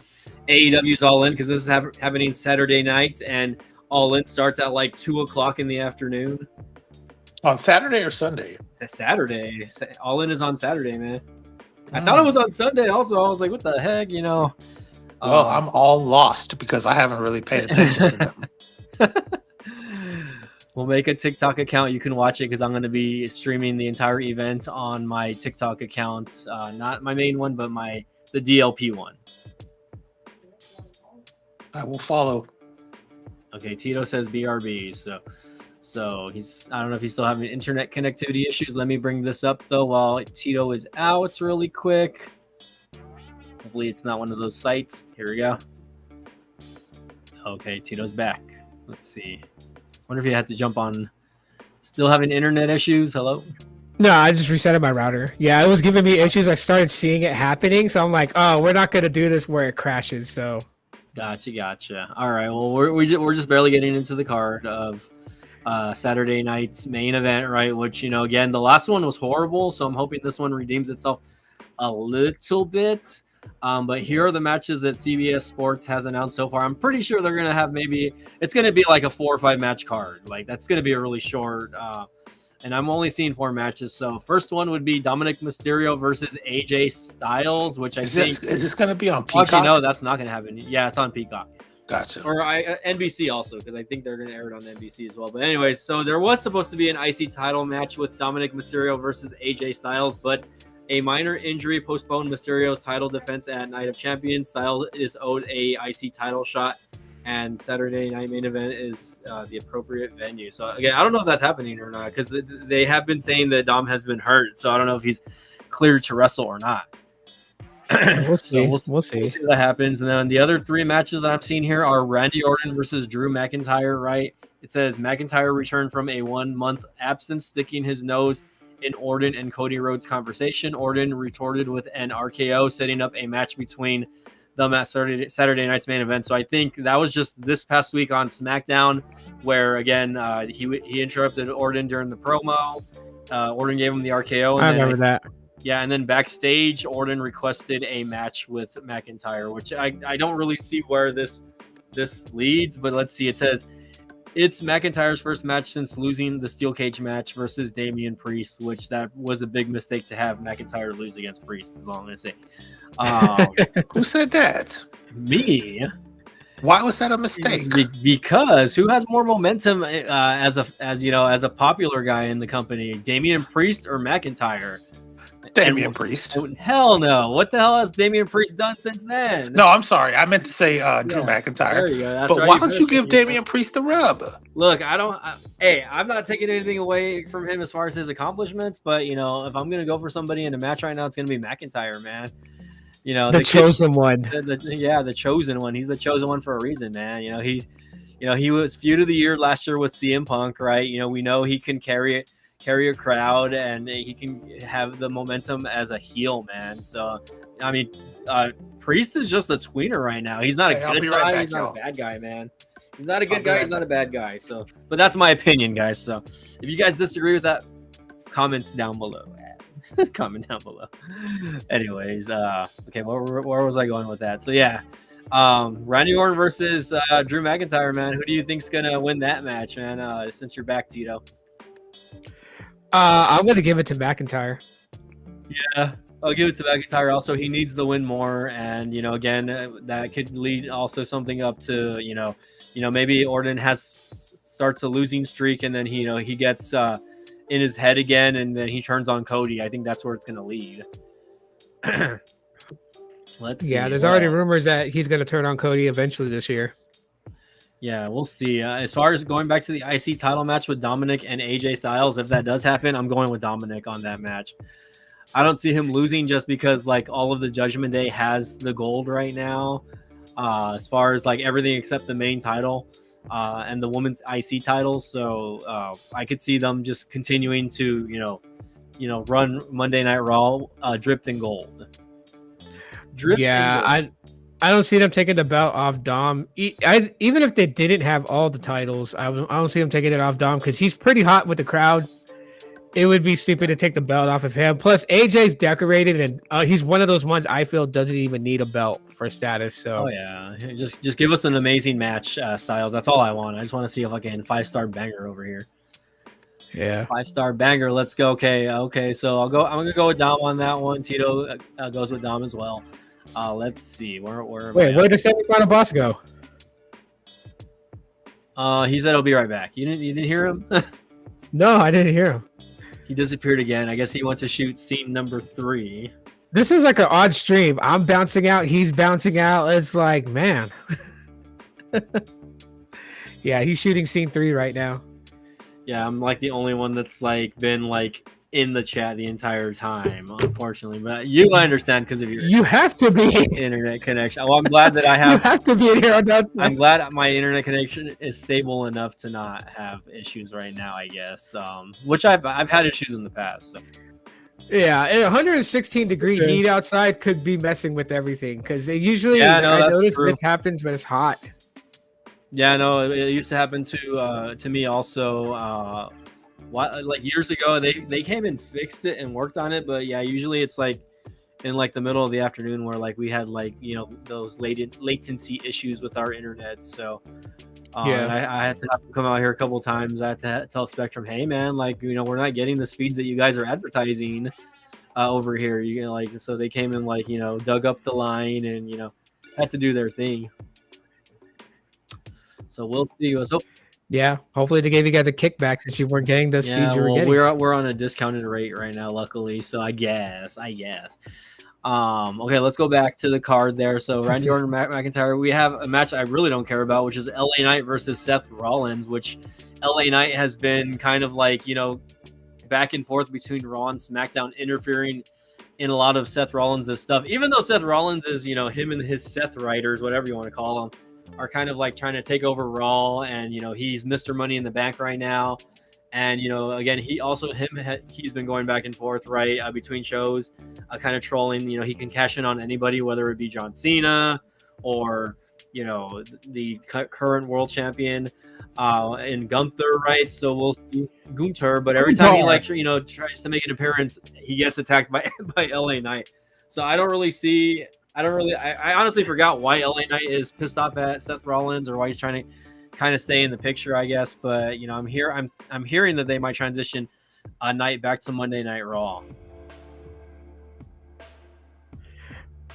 A: AEW's All In because this is happening Saturday night, and All In starts at like 2:00 in the afternoon.
C: On Saturday or Sunday?
A: It's Saturday. All In is on Saturday, man. I thought it was on Sunday also. I was like, what the heck, you know?
C: Well, I'm all lost because I haven't really paid attention to them.
A: We'll make a TikTok account. You can watch it because I'm going to be streaming the entire event on my TikTok account. Not my main one, but the DLP one.
C: I will follow.
A: Okay, Tito says BRB. So I don't know if he's still having internet connectivity issues. Let me bring this up though while Tito is out really quick. Hopefully it's not one of those sites. Here we go. Okay, Tito's back. Let's see. Wonder if he had to jump on. Still having internet issues? Hello?
B: No, I just resetted my router. Yeah, it was giving me issues. I started seeing it happening, so I'm like, oh, we're not gonna do this where it crashes. So,
A: Gotcha. All right. Well, we're just barely getting into the card of Saturday night's main event, right? Which again, the last one was horrible, so I'm hoping this one redeems itself a little bit. But here are the matches that CBS Sports has announced so far. I'm pretty sure they're gonna have it's gonna be like a 4 or 5 match card. Like that's gonna be a really short. And I'm only seeing 4 matches. So first one would be Dominic Mysterio versus AJ Styles, which is
C: this gonna be on Peacock?
A: Actually, no, that's not gonna happen. Yeah, it's on Peacock.
C: Gotcha.
A: Or NBC also, because I think they're gonna air it on NBC as well. But anyways, so there was supposed to be an IC title match with Dominic Mysterio versus AJ Styles, but a minor injury postponed Mysterio's title defense at Night of Champions. Styles is owed a IC title shot, and Saturday night main event is the appropriate venue. So again, I don't know if that's happening or not, because they have been saying that Dom has been hurt. So I don't know if he's cleared to wrestle or not.
B: we'll see.
A: We'll see if that happens. And then the other 3 matches that I'm seeing here are Randy Orton versus Drew McIntyre, right? It says McIntyre returned from a 1-month absence, sticking his nose in Orton and Cody Rhodes' conversation. Orton retorted with an RKO, setting up a match between them at Saturday night's main event. So I think that was just this past week on SmackDown, where again he interrupted Orton during the promo. Orton gave him the RKO. And
B: I remember that.
A: Yeah, and then backstage, Orton requested a match with McIntyre, which I don't really see where this leads, but let's see. It says it's McIntyre's first match since losing the steel cage match versus Damian Priest, which that was a big mistake to have McIntyre lose against Priest, is all I'm going to say.
C: Who said that?
A: Me.
C: Why was that a mistake?
A: Because who has more momentum as a popular guy in the company, Damian Priest or McIntyre?
C: Damian Priest.
A: Hell no. What the hell has Damian Priest done since then?
C: No, I'm sorry. I meant to say Drew McIntyre.
A: There you go. That's
C: but
A: right.
C: why don't you give Damian Priest the rub?
A: Look, I'm not taking anything away from him as far as his accomplishments, but if I'm gonna go for somebody in a match right now, it's gonna be McIntyre, man.
B: The chosen one.
A: The chosen one. He's the chosen one for a reason, man. He was feud of the year last year with CM Punk, right? We know he can carry a crowd, and he can have the momentum as a heel, man. So, I mean, Priest is just a tweener right now. He's not a good guy. He's not a bad guy, man. He's not a good guy. He's not a bad guy. So, but that's my opinion, guys. So, if you guys disagree with that, comments down below. Comment down below. Anyways, okay, where was I going with that? So, yeah. Randy Orton versus Drew McIntyre, man. Who do you think's gonna win that match, man? Since you're back, Tito.
B: I'm going to give it to McIntyre.
A: Yeah, I'll give it to McIntyre. Also, he needs to win more, and again, that could lead also something up to maybe Orton starts a losing streak, and then he gets in his head again, and then he turns on Cody. I think that's where it's going to lead. Let's see.
B: Yeah, there's already rumors that he's going to turn on Cody eventually this year.
A: Yeah, we'll see. As far as going back to the IC title match with Dominic and AJ Styles, if that does happen, I'm going with Dominic on that match. I don't see him losing just because all of the Judgment Day has the gold right now. As far as everything except the main title and the women's IC titles, so I could see them just continuing to run Monday Night Raw dripped in gold.
B: I don't see them taking the belt off Dom. Even if they didn't have all the titles, I don't see them taking it off Dom because he's pretty hot with the crowd. It would be stupid to take the belt off of him. Plus, AJ's decorated, and he's one of those ones I feel doesn't even need a belt for status. So,
A: just give us an amazing match, Styles. That's all I want. I just want to see if I can 5-star banger over here.
B: Yeah,
A: 5-star banger. Let's go. Okay. So I'm gonna go with Dom on that one. Tito goes with Dom as well. Let's see. Where
B: did the semifinal boss go?
A: He said he'll be right back. You didn't hear him?
B: No, I didn't hear him.
A: He disappeared again. I guess he went to shoot scene number 3.
B: This is like an odd stream. I'm bouncing out. He's bouncing out. It's like, man. Yeah, he's shooting scene 3 right now.
A: Yeah, I'm like the only one that's like been like in the chat the entire time, unfortunately. But I understand because of your
B: You have to be.
A: internet connection. Well, I'm glad that I
B: You
A: have.
B: have to be in here on that.
A: I'm glad my internet connection is stable enough to not have issues right now. I guess, which I've had issues in the past. So.
B: Yeah, and 116 degree heat outside could be messing with everything because they usually.
A: Yeah, no,
B: I
A: that's
B: notice
A: true.
B: this happens when it's hot.
A: Yeah, no, it used to happen to me also. Like years ago, they came and fixed it and worked on it, but yeah, usually it's like in like the middle of the afternoon where like we had like those latency issues with our internet. So yeah, I had to have to come out here a couple of times. I had to tell Spectrum, hey man, like we're not getting the speeds that you guys are advertising over here. Like so they came and like dug up the line and had to do their thing. So we'll see. Let's hope.
B: Yeah, hopefully they gave you guys a kickback since you weren't getting the speeds you were getting.
A: We're on a discounted rate right now, luckily. So I guess. Okay, let's go back to the card there. So Randy Orton, McIntyre. We have a match I really don't care about, which is LA Knight versus Seth Rollins, which LA Knight has been kind of like back and forth between Raw and SmackDown, interfering in a lot of Seth Rollins' stuff. Even though Seth Rollins is him and his Seth Riders, whatever you want to call them, are kind of like trying to take over Raw, and he's Mr. Money in the Bank right now, and again he's been going back and forth right between shows, kind of trolling. He can cash in on anybody, whether it be John Cena or the current world champion in Gunther, right? So we'll see Gunther, but every time he tries to make an appearance, he gets attacked by LA Knight. So I honestly forgot why LA Knight is pissed off at Seth Rollins or why he's trying to kind of stay in the picture, I guess. But I'm hearing that they might transition Knight back to Monday Night Raw.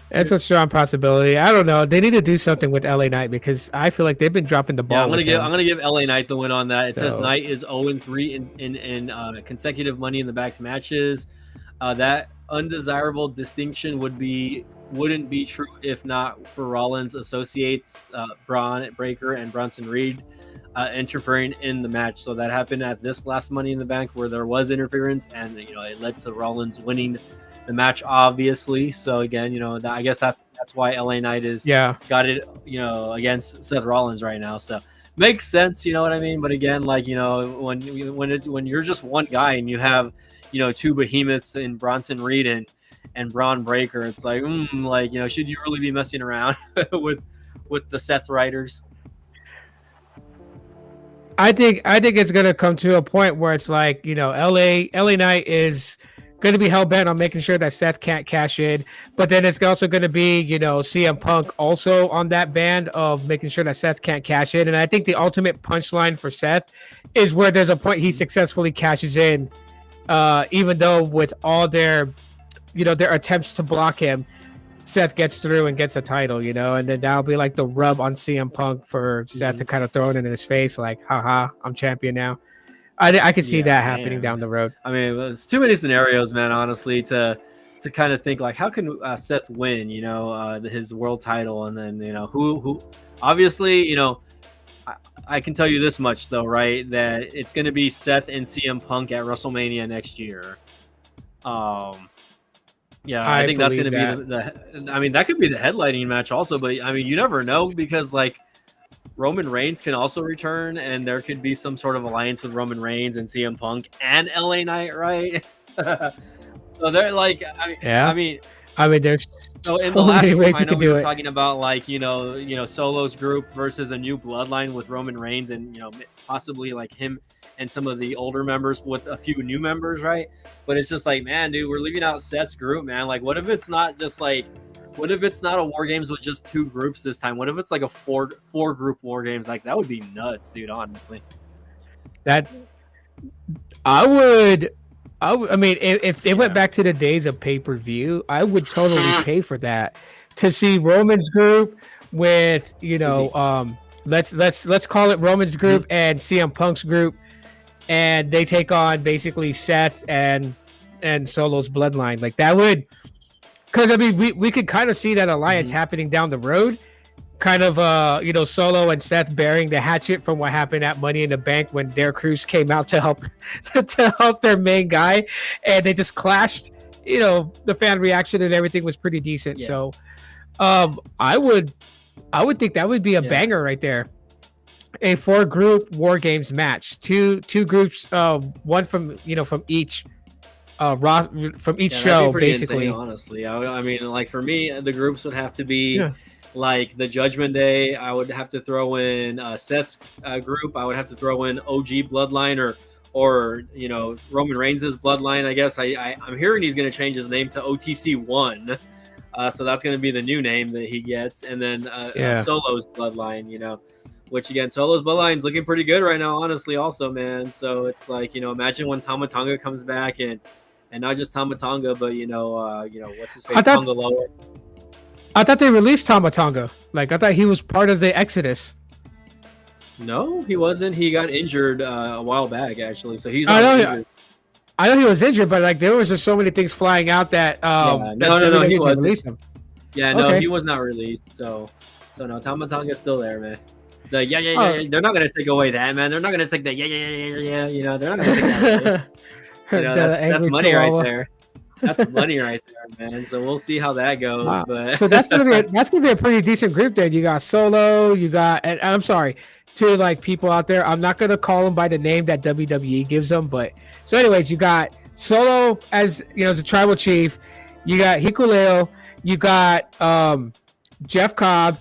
B: That's a strong possibility. I don't know. They need to do something with LA Knight because I feel like they've been dropping the ball.
A: Yeah, I'm gonna give LA Knight the win on that. It says Knight is 0-3 in consecutive Money in the Bank matches. That undesirable distinction wouldn't be true if not for Rollins' associates Braun Breaker and Bronson Reed interfering in the match. So that happened at this last Money in the Bank where there was interference, and it led to Rollins winning the match, obviously. So again, I guess that's why LA Knight is got it against Seth Rollins right now. So makes sense, you know what I mean? But again, like when you're just one guy and you have two behemoths in Bronson Reed and Braun Breaker, it's like should you really be messing around with the Seth Riders?
B: I think it's gonna come to a point where it's like LA Knight is going to be hell bent on making sure that Seth can't cash in, but then it's also going to be CM Punk also on that band of making sure that Seth can't cash in. And I think the ultimate punchline for Seth is where there's a point he successfully cashes in, even though with all their their attempts to block him, Seth gets through and gets the title, and then that'll be like the rub on CM Punk for Seth to kind of throw it in his face, like, haha, I'm champion now. I could see that happening down the road.
A: I mean, it's too many scenarios, man, honestly, to kind of think like, how can Seth win, his world title? And then, who obviously, I can tell you this much though, right? That it's going to be Seth and CM Punk at WrestleMania next year. Yeah, I think that's going to be the I mean, that could be the headlining match also, but I mean, you never know because like Roman Reigns can also return and there could be some sort of alliance with Roman Reigns and CM Punk and LA Knight, right? So they're like, I mean,
B: there's
A: so in the last room, I know we were talking about like, Solo's group versus a new bloodline with Roman Reigns and, possibly like him and some of the older members with a few new members, right? But it's just like, man, dude, we're leaving out Seth's group, man. Like, what if it's not just like, what if it's not a War Games with just 2 groups this time? What if it's like a four group War Games? Like, that would be nuts, dude, honestly.
B: I mean, if it went back to the days of pay-per-view, I would totally pay for that. To see Roman's group with, Let's call it Roman's group and CM Punk's group, and they take on basically Seth and Solo's bloodline. Like that would, because I mean we could kind of see that alliance happening down the road. Kind of Solo and Seth bearing the hatchet from what happened at Money in the Bank when their crews came out to help their main guy, and they just clashed. The fan reaction and everything was pretty decent. Yeah. So I would think that would be a banger right there. A 4-group War Games match. Two groups, one from each from each show, basically.
A: Insane, honestly, I mean, like for me, the groups would have to be like the Judgment Day. I would have to throw in Seth's group. I would have to throw in OG Bloodline or Roman Reigns' Bloodline. I guess I'm hearing he's going to change his name to OTC1. So that's going to be the new name that he gets. And then Solo's Bloodline, which again, Solo's Bloodline's looking pretty good right now, honestly, also, man. So it's like, imagine when Tama Tonga comes back and not just Tama Tonga, but, what's his face? Tonga Loa.
B: I thought they released Tama Tonga. Like, I thought he was part of the Exodus.
A: No, he wasn't. He got injured a while back, actually. So he's injured.
B: I know he was injured, but like there was just so many things flying out that
A: no, he wasn't. Him. Yeah, no, he was not released. So no, Tama Tonga's still there, man. The they're not gonna take away that, man. They're not gonna take that they're not gonna take that away. That's money right there. That's money right there, man. So we'll see how that goes. Wow. But
B: so that's gonna be a pretty decent group there. You got Solo, and I'm sorry to like people out there. I'm not gonna call them by the name that WWE gives them, but so anyways, you got Solo as as a tribal chief. You got Hikuleo. You got Jeff Cobb,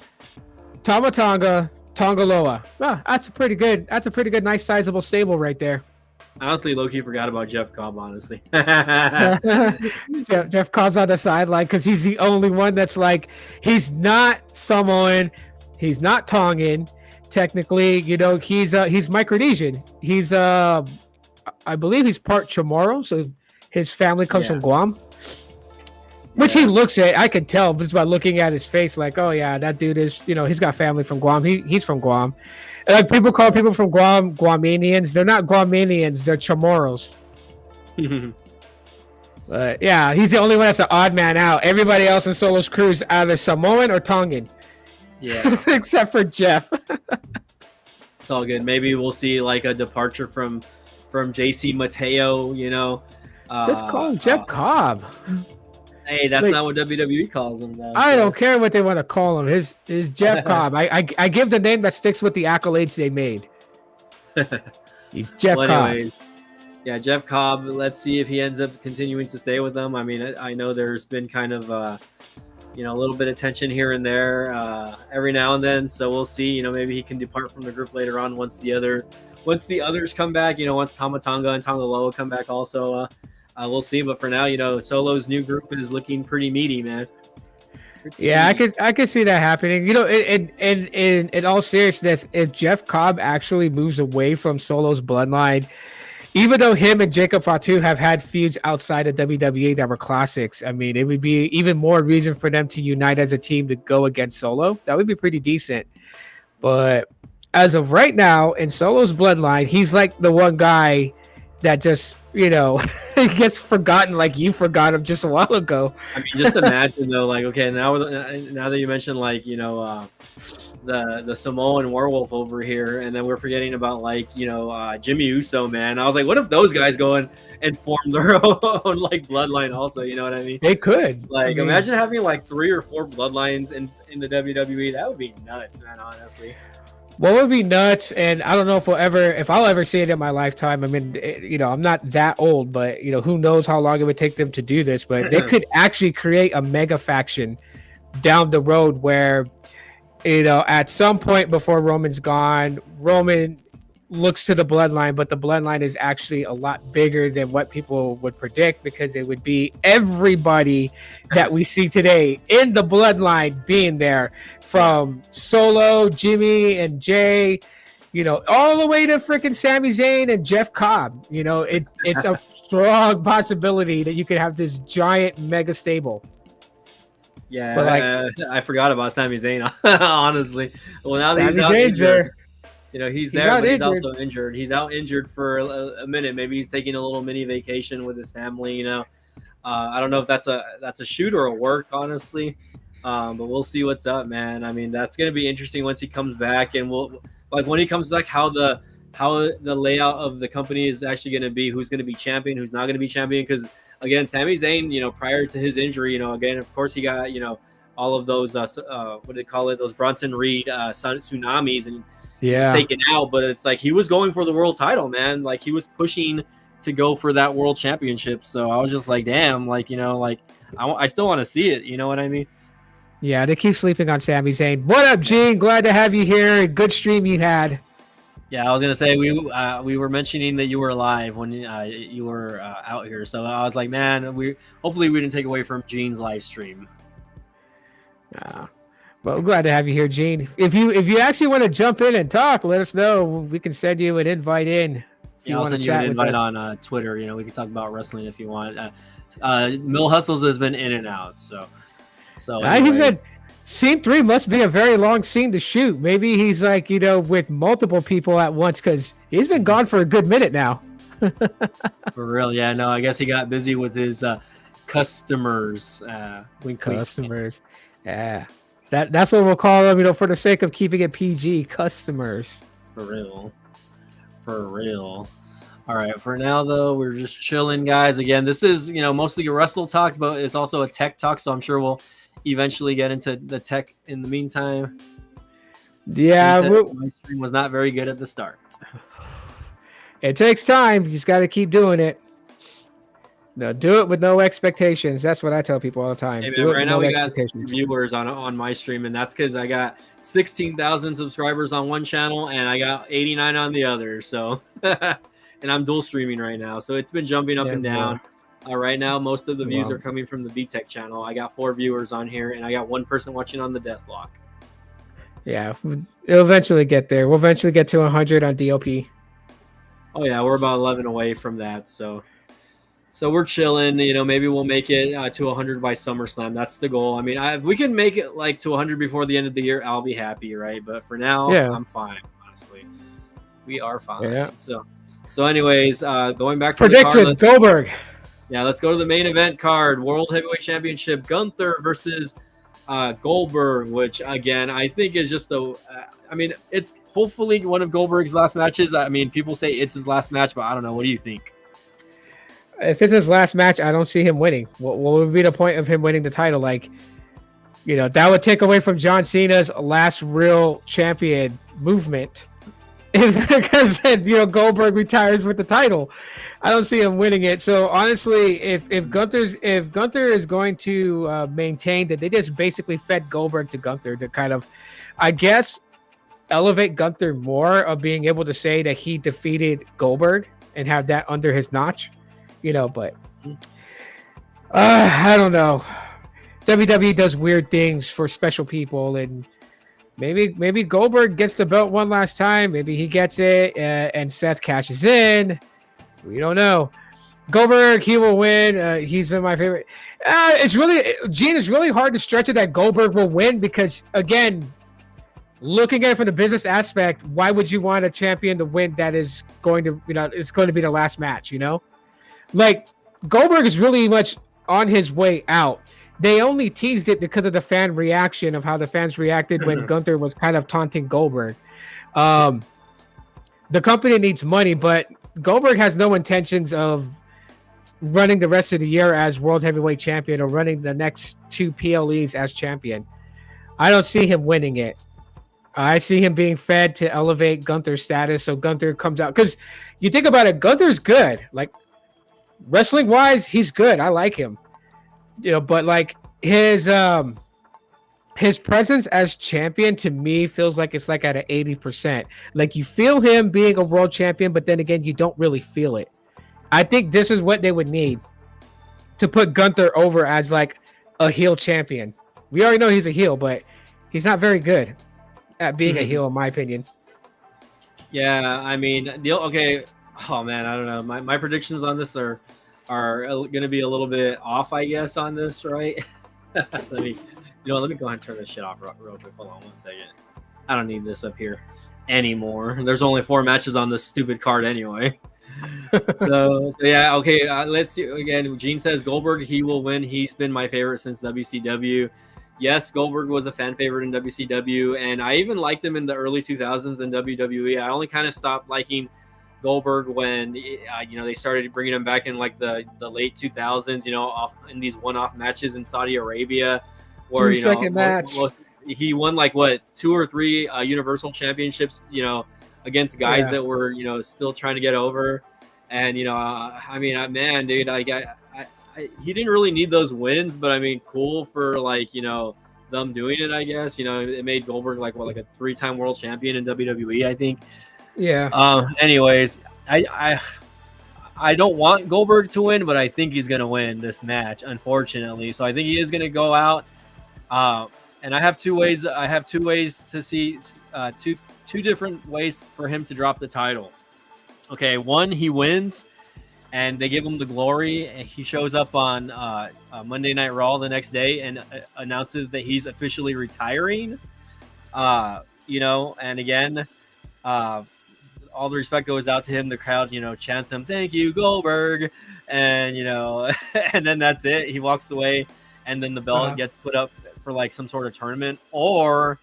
B: Tama Tonga, Tonga Loa. Well, that's a pretty good, nice sizable stable right there.
A: Honestly, low-key forgot about Jeff Cobb, honestly.
B: Jeff Cobb's on the sideline because he's the only one that's like, he's not Samoan, he's not Tongan. Technically, he's Micronesian. He's I believe he's part Chamorro, so his family comes from Guam. Which he looks at, I could tell just by looking at his face, like, oh yeah, that dude is, he's got family from Guam. He's from Guam. And like people call people from Guam Guamanians. They're not Guamanians, they're Chamorros. But yeah, he's the only one that's an odd man out. Everybody else in Solo's crew is either Samoan or Tongan.
A: Yeah.
B: Except for Jeff.
A: It's all good. Maybe we'll see like a departure from JC Mateo,
B: Just call him Jeff Cobb.
A: Hey, that's not what WWE calls him, though.
B: I don't care what they want to call him. His Jeff Cobb. I give the name that sticks with the accolades they made. He's Jeff Cobb.
A: Yeah, Jeff Cobb. Let's see if he ends up continuing to stay with them. I mean, I know there's been kind of a little bit of tension here and there every now and then. So we'll see. Maybe he can depart from the group later on once the others come back. Once Tama Tonga and Tonga Loa come back also. We'll see, but for now, Solo's new group is looking pretty meaty, man.
B: Yeah, I could see that happening. In all seriousness, if Jeff Cobb actually moves away from Solo's bloodline, even though him and Jacob Fatu have had feuds outside of WWE that were classics, I mean, it would be even more reason for them to unite as a team to go against Solo. That would be pretty decent. But as of right now, in Solo's bloodline, he's like the one guy that just he gets forgotten, like you forgot him just a while ago.
A: I mean, just imagine though, like, okay, now that you mentioned like the Samoan werewolf over here, and then we're forgetting about like Jimmy Uso, man. I was like, what if those guys go and form their own like bloodline also? You know what I mean?
B: They could.
A: Like, imagine having like 3 or 4 bloodlines in the WWE. That would be nuts, man. Honestly.
B: What would be nuts, and I don't know if I'll ever see it in my lifetime. I mean, I'm not that old, but who knows how long it would take them to do this. But they could actually create a mega faction down the road where, at some point before Roman's gone, Roman looks to the bloodline, but the bloodline is actually a lot bigger than what people would predict, because it would be everybody that we see today in the bloodline being there, from Solo, Jimmy, and Jay, all the way to freaking Sami Zayn and Jeff Cobb. It's a strong possibility that you could have this giant mega stable.
A: Yeah,
B: But like,
A: I forgot about Sami Zayn, honestly. Well, now that
B: Sami
A: he's out
B: Zayn's
A: injured,
B: there.
A: he's
B: He's
A: there,
B: out
A: but he's
B: injured.
A: also injured. He's out injured for a minute. Maybe he's taking a little mini vacation with his family. I don't know if that's a shoot or a work, honestly. But we'll see what's up, man. I mean, that's gonna be interesting once he comes back, and we'll like when he comes back, how the layout of the company is actually gonna be, who's gonna be champion, who's not gonna be champion. Because again, Sami Zayn, prior to his injury, again, of course, he got all of those what do they call it? Those Bronson Reed tsunamis, and he was
B: Yeah.
A: taken out. But it's like he was going for the world title, man. Like he was pushing to go for that world championship. So I was just like, damn, I still want to see it. You know what I mean?
B: Yeah, they keep sleeping on Sami Zayn. What up, Gene? Glad to have you here. Good stream you had.
A: Yeah, I was gonna say we were mentioning that you were live when you were out here, so I was like, man, hopefully we didn't take away from Gene's live stream.
B: Well, glad to have you here, Gene. If you actually want to jump in and talk, let us know. We can send you an invite in.
A: Yeah, I'll send you an invite on Twitter. We can talk about wrestling if you want. Mill Hustles has been in and out, so anyway.
B: He's been. Scene 3 must be a very long scene to shoot. Maybe he's like, with multiple people at once, because he's been gone for a good minute now.
A: For real, yeah. No, I guess he got busy with his customers.
B: Customers. Yeah. That's what we'll call them, for the sake of keeping it PG, customers.
A: For real. All right. For now, though, we're just chilling, guys. Again, this is, mostly a wrestle talk, but it's also a tech talk. So I'm sure we'll eventually get into the tech in the meantime.
B: Yeah.
A: My stream was not very good at the start.
B: It takes time. You just got to keep doing it. No, do it with no expectations. That's what I tell people all the time.
A: Hey, man, right now we got viewers on my stream, and that's because I got 16,000 subscribers on one channel and I got 89 on the other. So, and I'm dual streaming right now, so it's been jumping up and down. Right now, most of the views are coming from the BTech channel. I got 4 viewers on here, and I got 1 person watching on the Deathlock.
B: Yeah, it'll eventually get there. We'll eventually get to 100 on DOP.
A: Oh yeah, we're about 11 away from that. So we're chilling. Maybe we'll make it to 100 by SummerSlam. That's the goal. I mean, if we can make it like to 100 before the end of the year, I'll be happy, right? But for now, I'm fine. Honestly, we are fine. Yeah. So anyways, going back to
B: predictions, Goldberg.
A: Yeah, let's go to the main event card. World Heavyweight Championship, Gunther versus Goldberg, which, again, I think is just it's hopefully one of Goldberg's last matches. I mean, people say it's his last match, but I don't know. What do you think?
B: If it's his last match, I don't see him winning. What would be the point of him winning the title? Like, that would take away from John Cena's last real champion movement. Because Goldberg retires with the title. I don't see him winning it. So honestly, if Gunther is going to maintain that they just basically fed Goldberg to Gunther to kind of, I guess, elevate Gunther more of being able to say that he defeated Goldberg and have that under his notch, but I don't know. WWE does weird things for special people, and maybe Goldberg gets the belt one last time. Maybe he gets it and Seth cashes in. We don't know. Goldberg, he will win. He's been my favorite. Gene, it's really hard to stretch it that Goldberg will win because, again, looking at it from the business aspect, why would you want a champion to win that is going to, it's going to be the last match, Like, Goldberg is really much on his way out. They only teased it because of the fan reaction of how the fans reacted when Gunther was kind of taunting Goldberg. The company needs money, but Goldberg has no intentions of running the rest of the year as World Heavyweight Champion or running the next 2 PLEs as champion. I don't see him winning it. I see him being fed to elevate Gunther's status so Gunther comes out. Because you think about it, Gunther's good. Like, wrestling-wise, he's good. I like him. But like his presence as champion to me feels like it's like at an 80%. Like you feel him being a world champion, but then again, you don't really feel it. I think this is what they would need to put Gunther over as like a heel champion. We already know he's a heel, but he's not very good at being a heel, in my opinion.
A: Yeah, I mean, okay. Oh man, I don't know. My predictions on this are going to be a little bit off, I guess, on this, right? Let me You know what, let me go ahead and turn this shit off real quick. Hold on 1 second. I don't need this up here anymore. There's only 4 matches on this stupid card anyway. so yeah, okay. Let's see again. Gene says Goldberg, he will win. He's been my favorite since WCW. Yes, Goldberg was a fan favorite in WCW, and I even liked him in the early 2000s in WWE. I only kind of stopped liking Goldberg when they started bringing him back in like the late 2000s. Off in these one-off matches in Saudi Arabia, where
B: 2-second match.
A: He won like 2 or 3 Universal Championships. Against guys that were still trying to get over, and man, dude, he didn't really need those wins, but I mean, cool for them doing it. I guess it made Goldberg like a 3-time world champion in WWE, I think.
B: Yeah.
A: Anyways, I don't want Goldberg to win, but I think he's gonna win this match, unfortunately. So I think he is gonna go out. And I have 2 ways. I have 2 ways to see two different ways for him to drop the title. Okay, one, he wins, and they give him the glory, and he shows up on Monday Night Raw the next day and announces that he's officially retiring. And again, all the respect goes out to him. The crowd, chants him, "Thank you, Goldberg," and and then that's it. He walks away, and then the belt gets put up for like some sort of tournament. Or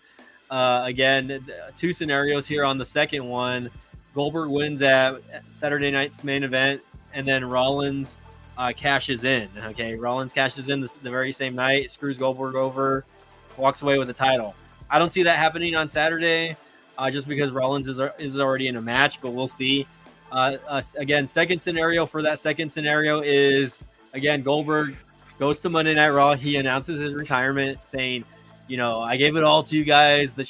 A: again, 2 scenarios here on the second one. Goldberg wins at Saturday night's main event, and then Rollins cashes in. Okay, Rollins cashes in the very same night, screws Goldberg over, walks away with the title. I don't see that happening on Saturday, just because Rollins is already in a match, but we'll see. Again, second scenario for that second scenario is, again, Goldberg goes to Monday Night Raw. He announces his retirement, saying, I gave it all to you guys. The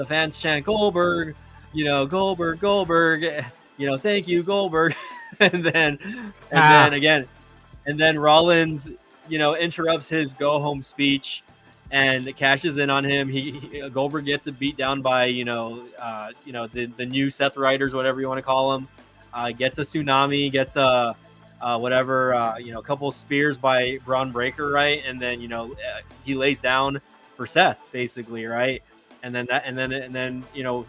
A: fans chant Goldberg, Goldberg, thank you, Goldberg. and then Rollins, interrupts his go home speech and cashes in on him. Goldberg gets it beat down by, the new Seth Riders, whatever you want to call them. Gets a tsunami, gets a couple of spears by Braun Breaker, right? And then, he lays down for Seth, basically, right? And then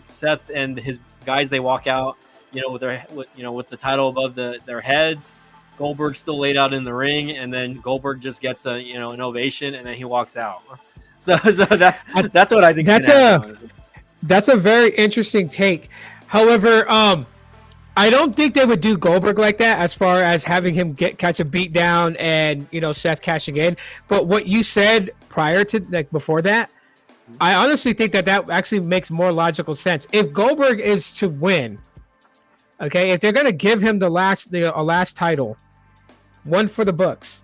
A: Seth and his guys, they walk out, with the title above their heads. Goldberg still laid out in the ring, and then Goldberg just gets an ovation, and then he walks out. So that's what I think.
B: That's a very interesting take. However, I don't think they would do Goldberg like that, as far as having him catch a beat down and Seth cashing in. But what you said prior to, before that, I honestly think that actually makes more logical sense. If Goldberg is to win, okay, if they're gonna give him a last title, one for the books,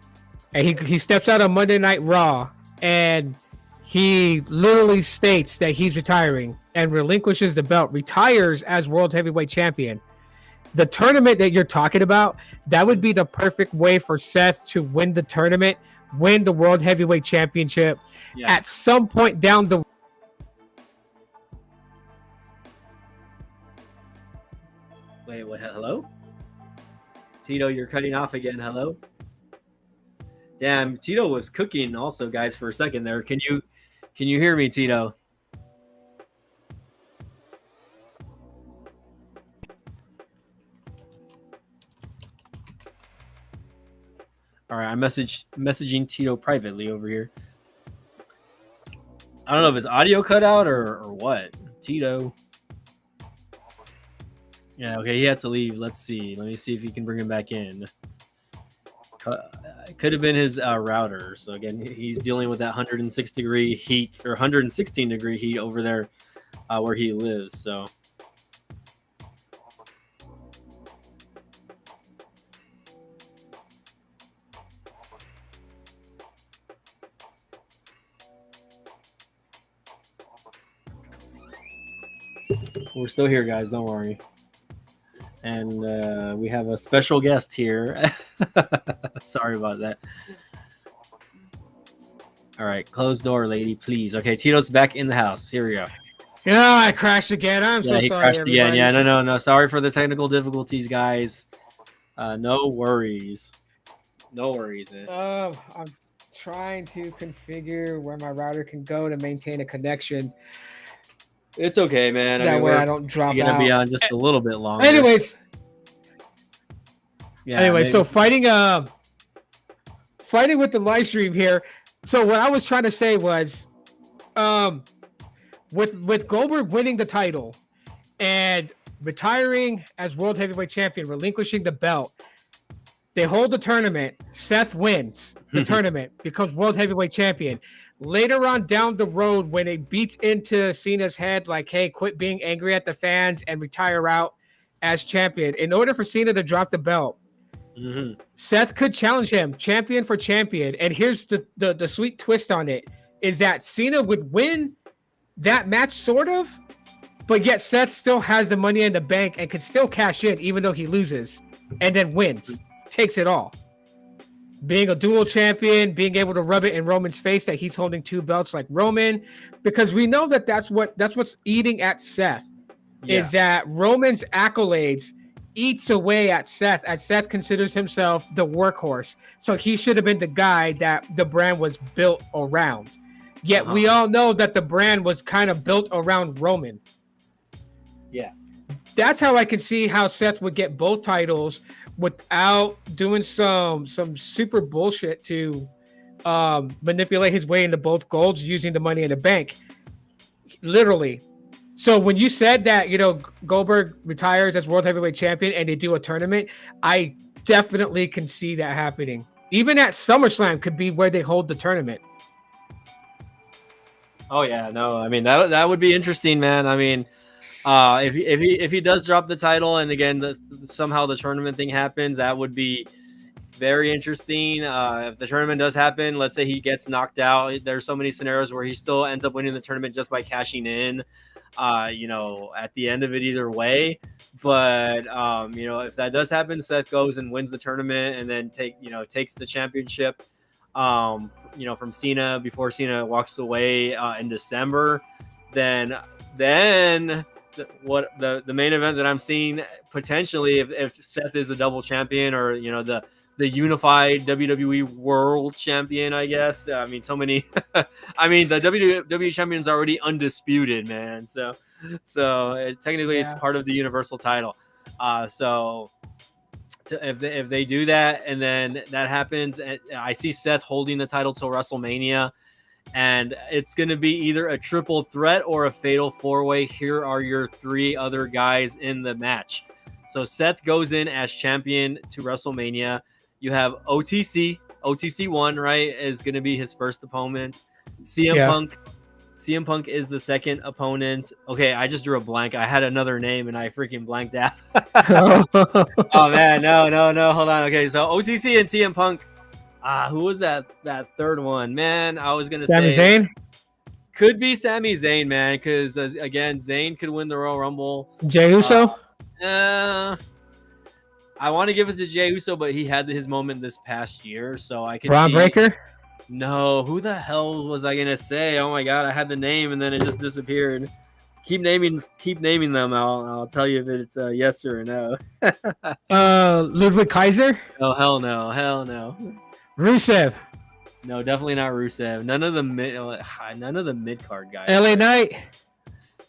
B: and he steps out on Monday Night Raw and he literally states that he's retiring and relinquishes the belt, retires as World Heavyweight Champion. The tournament that you're talking about, that would be the perfect way for Seth to win the tournament, win the World Heavyweight Championship at some point down the.
A: Wait, what? Hello? Tito, you're cutting off again. Hello? Damn, Tito was cooking also, guys, for a second there. Can you hear me, Tito? All right, I'm messaging Tito privately over here. I don't know if his audio cut out or what. Tito. Yeah, okay, he had to leave. Let's see. Let me see if he can bring him back in. It could have been his router. So again, he's dealing with that 106-degree heat, or 116-degree heat over there where he lives. So. We're still here, guys. Don't worry. And we have a special guest here. Sorry about that. All right, closed door, lady, please. Okay, Tito's back in the house. Here we go.
B: Yeah, I crashed again. I'm so
A: he
B: sorry.
A: Crashed
B: everybody.
A: again. Yeah, no. Sorry for the technical difficulties, guys. No worries. No worries. Man.
B: trying to configure where my router can go to maintain a connection.
A: It's okay, man.
B: That way
A: we're
B: I don't drop
A: gonna be
B: out.
A: on just a little bit longer.
B: Anyways,
A: yeah.
B: so fighting with the live stream here. So what I was trying to say was, with Goldberg winning the title and retiring as World Heavyweight Champion, relinquishing the belt, they hold the tournament. Seth wins the tournament, becomes World Heavyweight Champion. Later on down the road, when it beats into Cena's head, like, hey, quit being angry at the fans and retire out as champion. In order for Cena to drop the belt, Seth could challenge him champion for champion. And here's the sweet twist on it, is that Cena would win that match, sort of, but yet Seth still has the money in the bank and could still cash in even though he loses, and then wins, takes it all. Being a dual champion, being able to rub it in Roman's face that he's holding 2 belts like Roman, because we know that that's what's eating at Seth, is that Roman's accolades eats away at Seth, as Seth considers himself the workhorse. So he should have been the guy that the brand was built around. Yet we all know that the brand was kind of built around Roman.
A: Yeah.
B: That's how I can see how Seth would get both titles without doing some super bullshit to manipulate his way into both golds using the money in the bank. Literally. So when you said that, Goldberg retires as World Heavyweight Champion and they do a tournament, I definitely can see that happening. Even at SummerSlam could be where they hold the tournament.
A: Oh yeah, no, I mean that would be interesting, man. I mean, if he does drop the title, and again somehow the tournament thing happens, that would be very interesting. If the tournament does happen, let's say he gets knocked out, there's so many scenarios where he still ends up winning the tournament just by cashing in. At the end of it either way. But if that does happen, Seth goes and wins the tournament and then takes the championship from Cena before Cena walks away in December. Then the main event that I'm seeing potentially, if Seth is the double champion, or the unified WWE World Champion, I guess. I mean, so many. I mean, the WWE Champion's already undisputed, man. So technically, it's part of the Universal title. If they do that, and then that happens, I see Seth holding the title till WrestleMania, and it's going to be either a triple threat or a fatal 4-way. Here are your 3 other guys in the match. So Seth goes in as champion to WrestleMania. You have OTC 1, right, is going to be his first opponent. CM Punk is the second opponent. Okay, I just drew a blank. I had another name and I freaking blanked out. Oh man, no, hold on. Okay, so OTC and CM Punk. Who was that third one? Man, I was gonna
B: say Zayn.
A: Could be Sami Zayn, man, because again, Zayn could win the Royal Rumble.
B: Jey Uso.
A: I want to give it to Jey Uso, but he had his moment this past year, so I can.
B: Braun Breaker?
A: No, who the hell was I gonna say? Oh my god, I had the name and then it just disappeared. Keep naming them. I'll tell you if it's a yes or a no.
B: Ludwig Kaiser?
A: Oh hell no.
B: Rusev?
A: No, definitely not Rusev. None of the mid card guys.
B: LA Knight?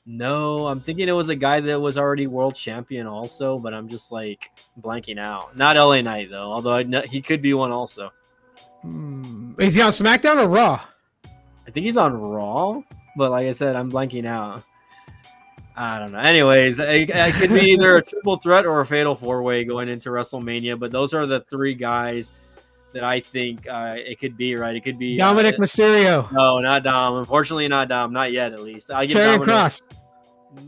A: No, I'm thinking it was a guy that was already world champion also, but I'm just like blanking out. Not LA Knight though, although he could be one also.
B: Is he on SmackDown or Raw?
A: I think he's on Raw, but like I said, I'm blanking out. I don't know. Anyways, it could be either a triple threat or a fatal 4-way going into WrestleMania, but those are the 3 guys that I think it could be, right? It could be
B: Dominic Mysterio.
A: No, not Dom. Unfortunately, not Dom. Not yet, at least.
B: Karrion Kross.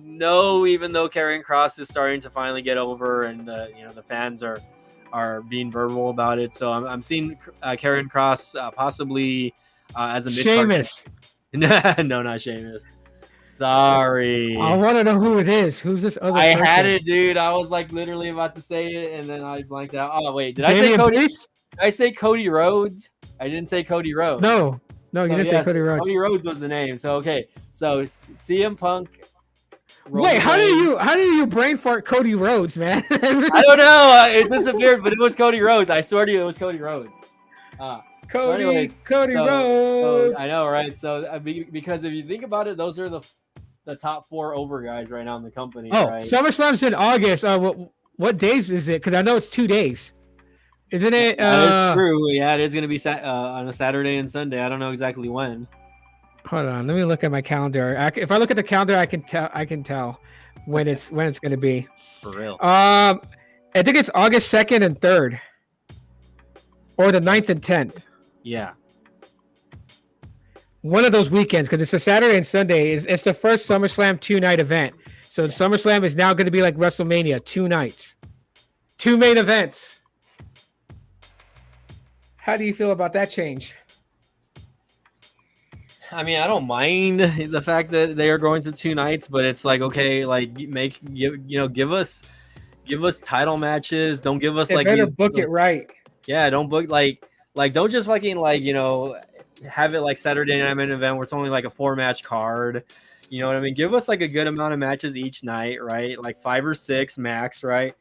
A: No, even though Karrion Kross is starting to finally get over, and the fans are being verbal about it. So I'm seeing Karrion Kross possibly as a mid-card.
B: Sheamus.
A: No, not Sheamus. Sorry.
B: I want to know who it is. Who's this other
A: I
B: person?
A: had it, dude. I was like literally about to say it, and then I blanked out. Oh, wait. Did I say Cody? Did I say Cody Rhodes? I didn't say Cody Rhodes.
B: No, you didn't say Cody Rhodes.
A: Cody Rhodes was the name. So, okay. So, CM Punk.
B: Wait, how do you brain fart Cody Rhodes, man?
A: I don't know. It disappeared, but it was Cody Rhodes. I swear to you, it was Cody Rhodes.
B: Cody,
A: anyways,
B: Cody
A: so
B: Rhodes.
A: I know, right? So because if you think about it, those are the top 4 over guys right now in the company, right?
B: SummerSlam's in August. What days is it? Because I know it's 2 days, isn't it?
A: That is true. Yeah, it is going to be on a Saturday and Sunday. I don't know exactly when.
B: Hold on, let me look at my calendar. If I look at the calendar, I can tell when it's going to be.
A: For real.
B: I think it's August 2nd and 3rd, or the 9th and 10th.
A: Yeah.
B: One of those weekends, because it's a Saturday and Sunday. It's the first SummerSlam 2-night event. So SummerSlam is now going to be like WrestleMania, 2 nights, 2 main events. How do you feel about that change?
A: I mean, I don't mind the fact that they are going to 2 nights, but it's like, okay, like give us title matches. Don't give us like
B: better book it right.
A: Yeah, don't book like don't just fucking have it like Saturday night main event where it's only like a 4-match card. You know what I mean? Give us like a good amount of matches each night, right? Like 5 or 6 max, right?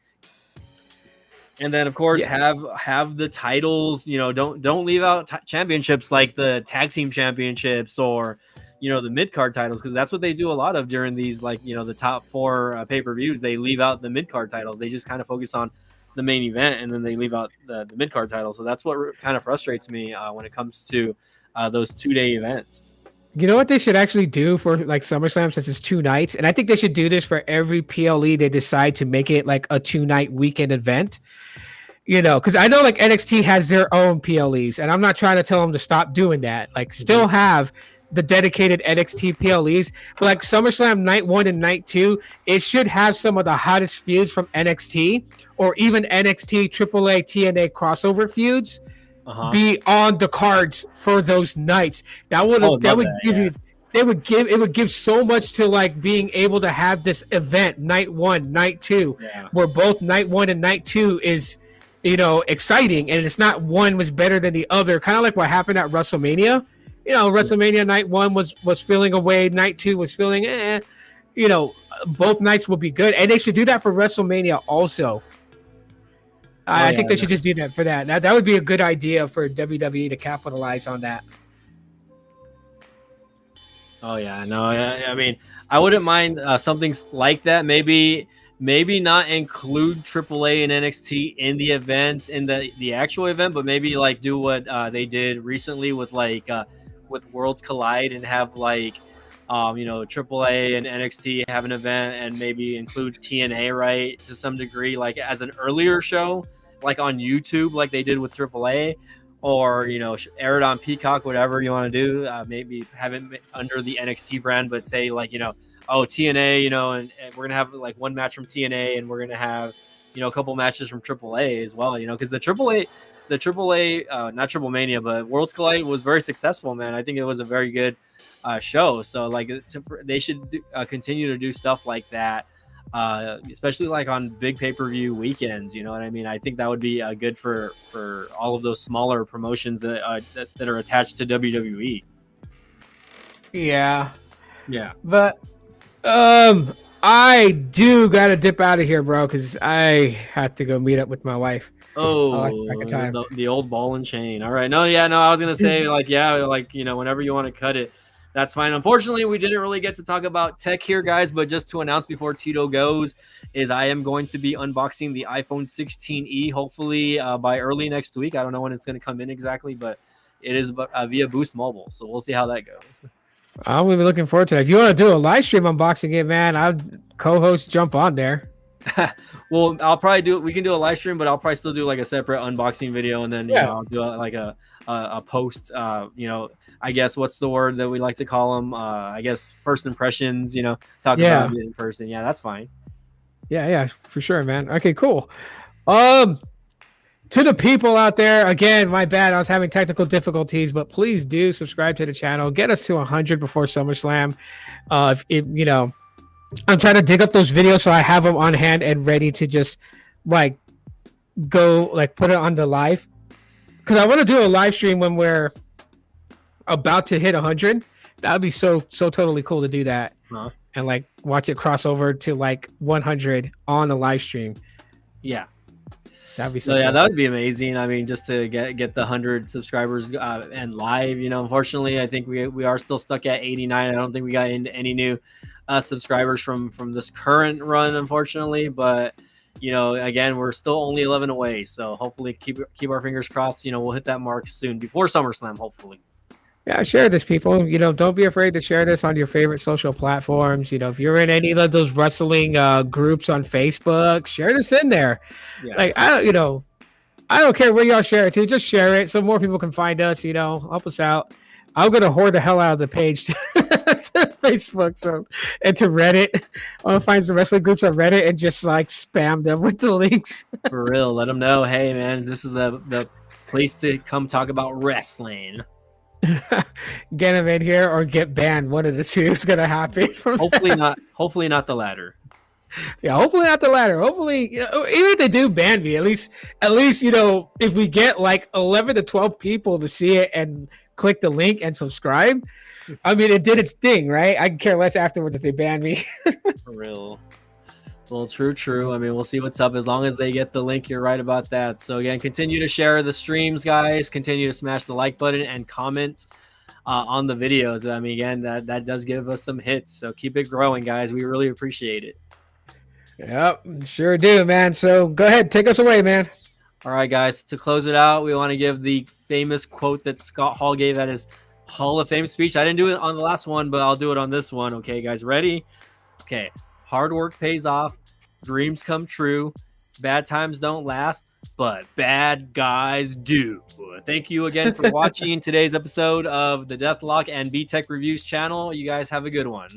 A: And then of course have the titles. Don't leave out championships like the tag team championships or the mid card titles, because that's what they do a lot of during these the top 4 pay-per-views. They leave out the mid card titles. They just kind of focus on the main event, and then they leave out the mid card titles. So that's what kind of frustrates me when it comes to those 2-day events.
B: You know what they should actually do for like SummerSlam, since it's 2 nights, and I think they should do this for every PLE they decide to make it like a 2-night weekend event. Because I know like NXT has their own PLEs, and I'm not trying to tell them to stop doing that. Like, still have the dedicated NXT PLEs, but like SummerSlam night 1 and night 2, it should have some of the hottest feuds from NXT, or even NXT AAA TNA crossover feuds be on the cards for those nights. It would give so much to like being able to have this event night 1, night 2, where both night 1 and night 2 is exciting, and it's not one was better than the other, kind of like what happened at WrestleMania. WrestleMania night 1 was feeling away, night 2 was feeling both nights will be good, and they should do that for WrestleMania also. I think they should just do that for that. That would be a good idea for WWE to capitalize on that.
A: Oh yeah, no, I mean, I wouldn't mind something like that. Maybe not include AAA and NXT in the event, in the actual event, but maybe like do what they did recently with with Worlds Collide, and have like AAA and NXT have an event, and maybe include TNA, right, to some degree, like as an earlier show, like on YouTube, like they did with AAA, or air it on Peacock, whatever you want to do. Maybe have it under the NXT brand, but say like TNA, and we're gonna have like 1 match from TNA, and we're gonna have a couple matches from AAA as well, because the AAA not Triple Mania, but Worlds Collide was very successful, man. I think it was a very good show. So like they should continue to do stuff like that, especially like on big pay-per-view weekends. You know what I mean? I think that would be good for all of those smaller promotions that are attached to WWE.
B: Yeah, but I do gotta dip out of here, bro, because I had to go meet up with my wife.
A: The old ball and chain. All right. No, I was gonna say whenever you want to cut it, that's fine. Unfortunately, we didn't really get to talk about tech here, guys, but just to announce before Tito goes is I am going to be unboxing the iPhone 16e, hopefully by early next week. I don't know when it's going to come in exactly, but it is via Boost Mobile, so we'll see how that goes.
B: I'm gonna be looking forward to it. If you want to do a live stream unboxing it, man, I'll co-host jump on there.
A: Well, I'll probably we can do a live stream, but I'll probably still do like a separate unboxing video, and then I'll do a post. I guess what's the word that we like to call them? I guess first impressions. Talk about it in person. Yeah, that's fine.
B: Yeah, for sure, man. Okay, cool. To the people out there, again, my bad. I was having technical difficulties, but please do subscribe to the channel. Get us to 100 before SummerSlam. I'm trying to dig up those videos so I have them on hand and ready to just put it on the live, because I want to do a live stream when we're about to hit 100. That would be so totally cool to do that, and watch it cross over to 100 on the live stream.
A: Yeah.
B: That'd be
A: So yeah,
B: cool.
A: that would be amazing. I mean, just to get the 100 subscribers and live. Unfortunately, I think we are still stuck at 89. I don't think we got into any new subscribers from this current run, unfortunately. But again, we're still only 11 away. So hopefully, keep our fingers crossed. We'll hit that mark soon before SummerSlam, hopefully.
B: Yeah, share this, people. Don't be afraid to share this on your favorite social platforms. If you're in any of those wrestling groups on Facebook, share this in there.
A: Yeah.
B: Like, I don't care where y'all share it to. Just share it so more people can find us. Help us out. I'm gonna hoard the hell out of the page to Facebook, and to Reddit. I'm gonna find some wrestling groups on Reddit and just like spam them with the links.
A: For real, let them know. Hey, man, this is the place to come talk about wrestling.
B: Get them in here or get banned. One of the two is gonna happen.
A: Hopefully not. Hopefully not the latter.
B: Yeah, hopefully not the latter. Hopefully, even if they do ban me, at least, if we get like 11 to 12 people to see it and click the link and subscribe, I mean, it did its thing, right? I can care less afterwards if they ban me.
A: For real. Well, true. I mean, we'll see what's up as long as they get the link. You're right about that. So again, continue to share the streams, guys. Continue to smash the like button and comment on the videos. I mean, again, that does give us some hits. So keep it growing, guys. We really appreciate it.
B: Yep, sure do, man. So go ahead, take us away, man.
A: All right, guys. To close it out, we want to give the famous quote that Scott Hall gave at his Hall of Fame speech. I didn't do it on the last one, but I'll do it on this one. Okay, guys, ready? Okay. Hard work pays off. Dreams come true. Bad times don't last, but bad guys do. Thank you again for watching today's episode of the Deathlock and B-Tech Reviews channel. You guys have a good one.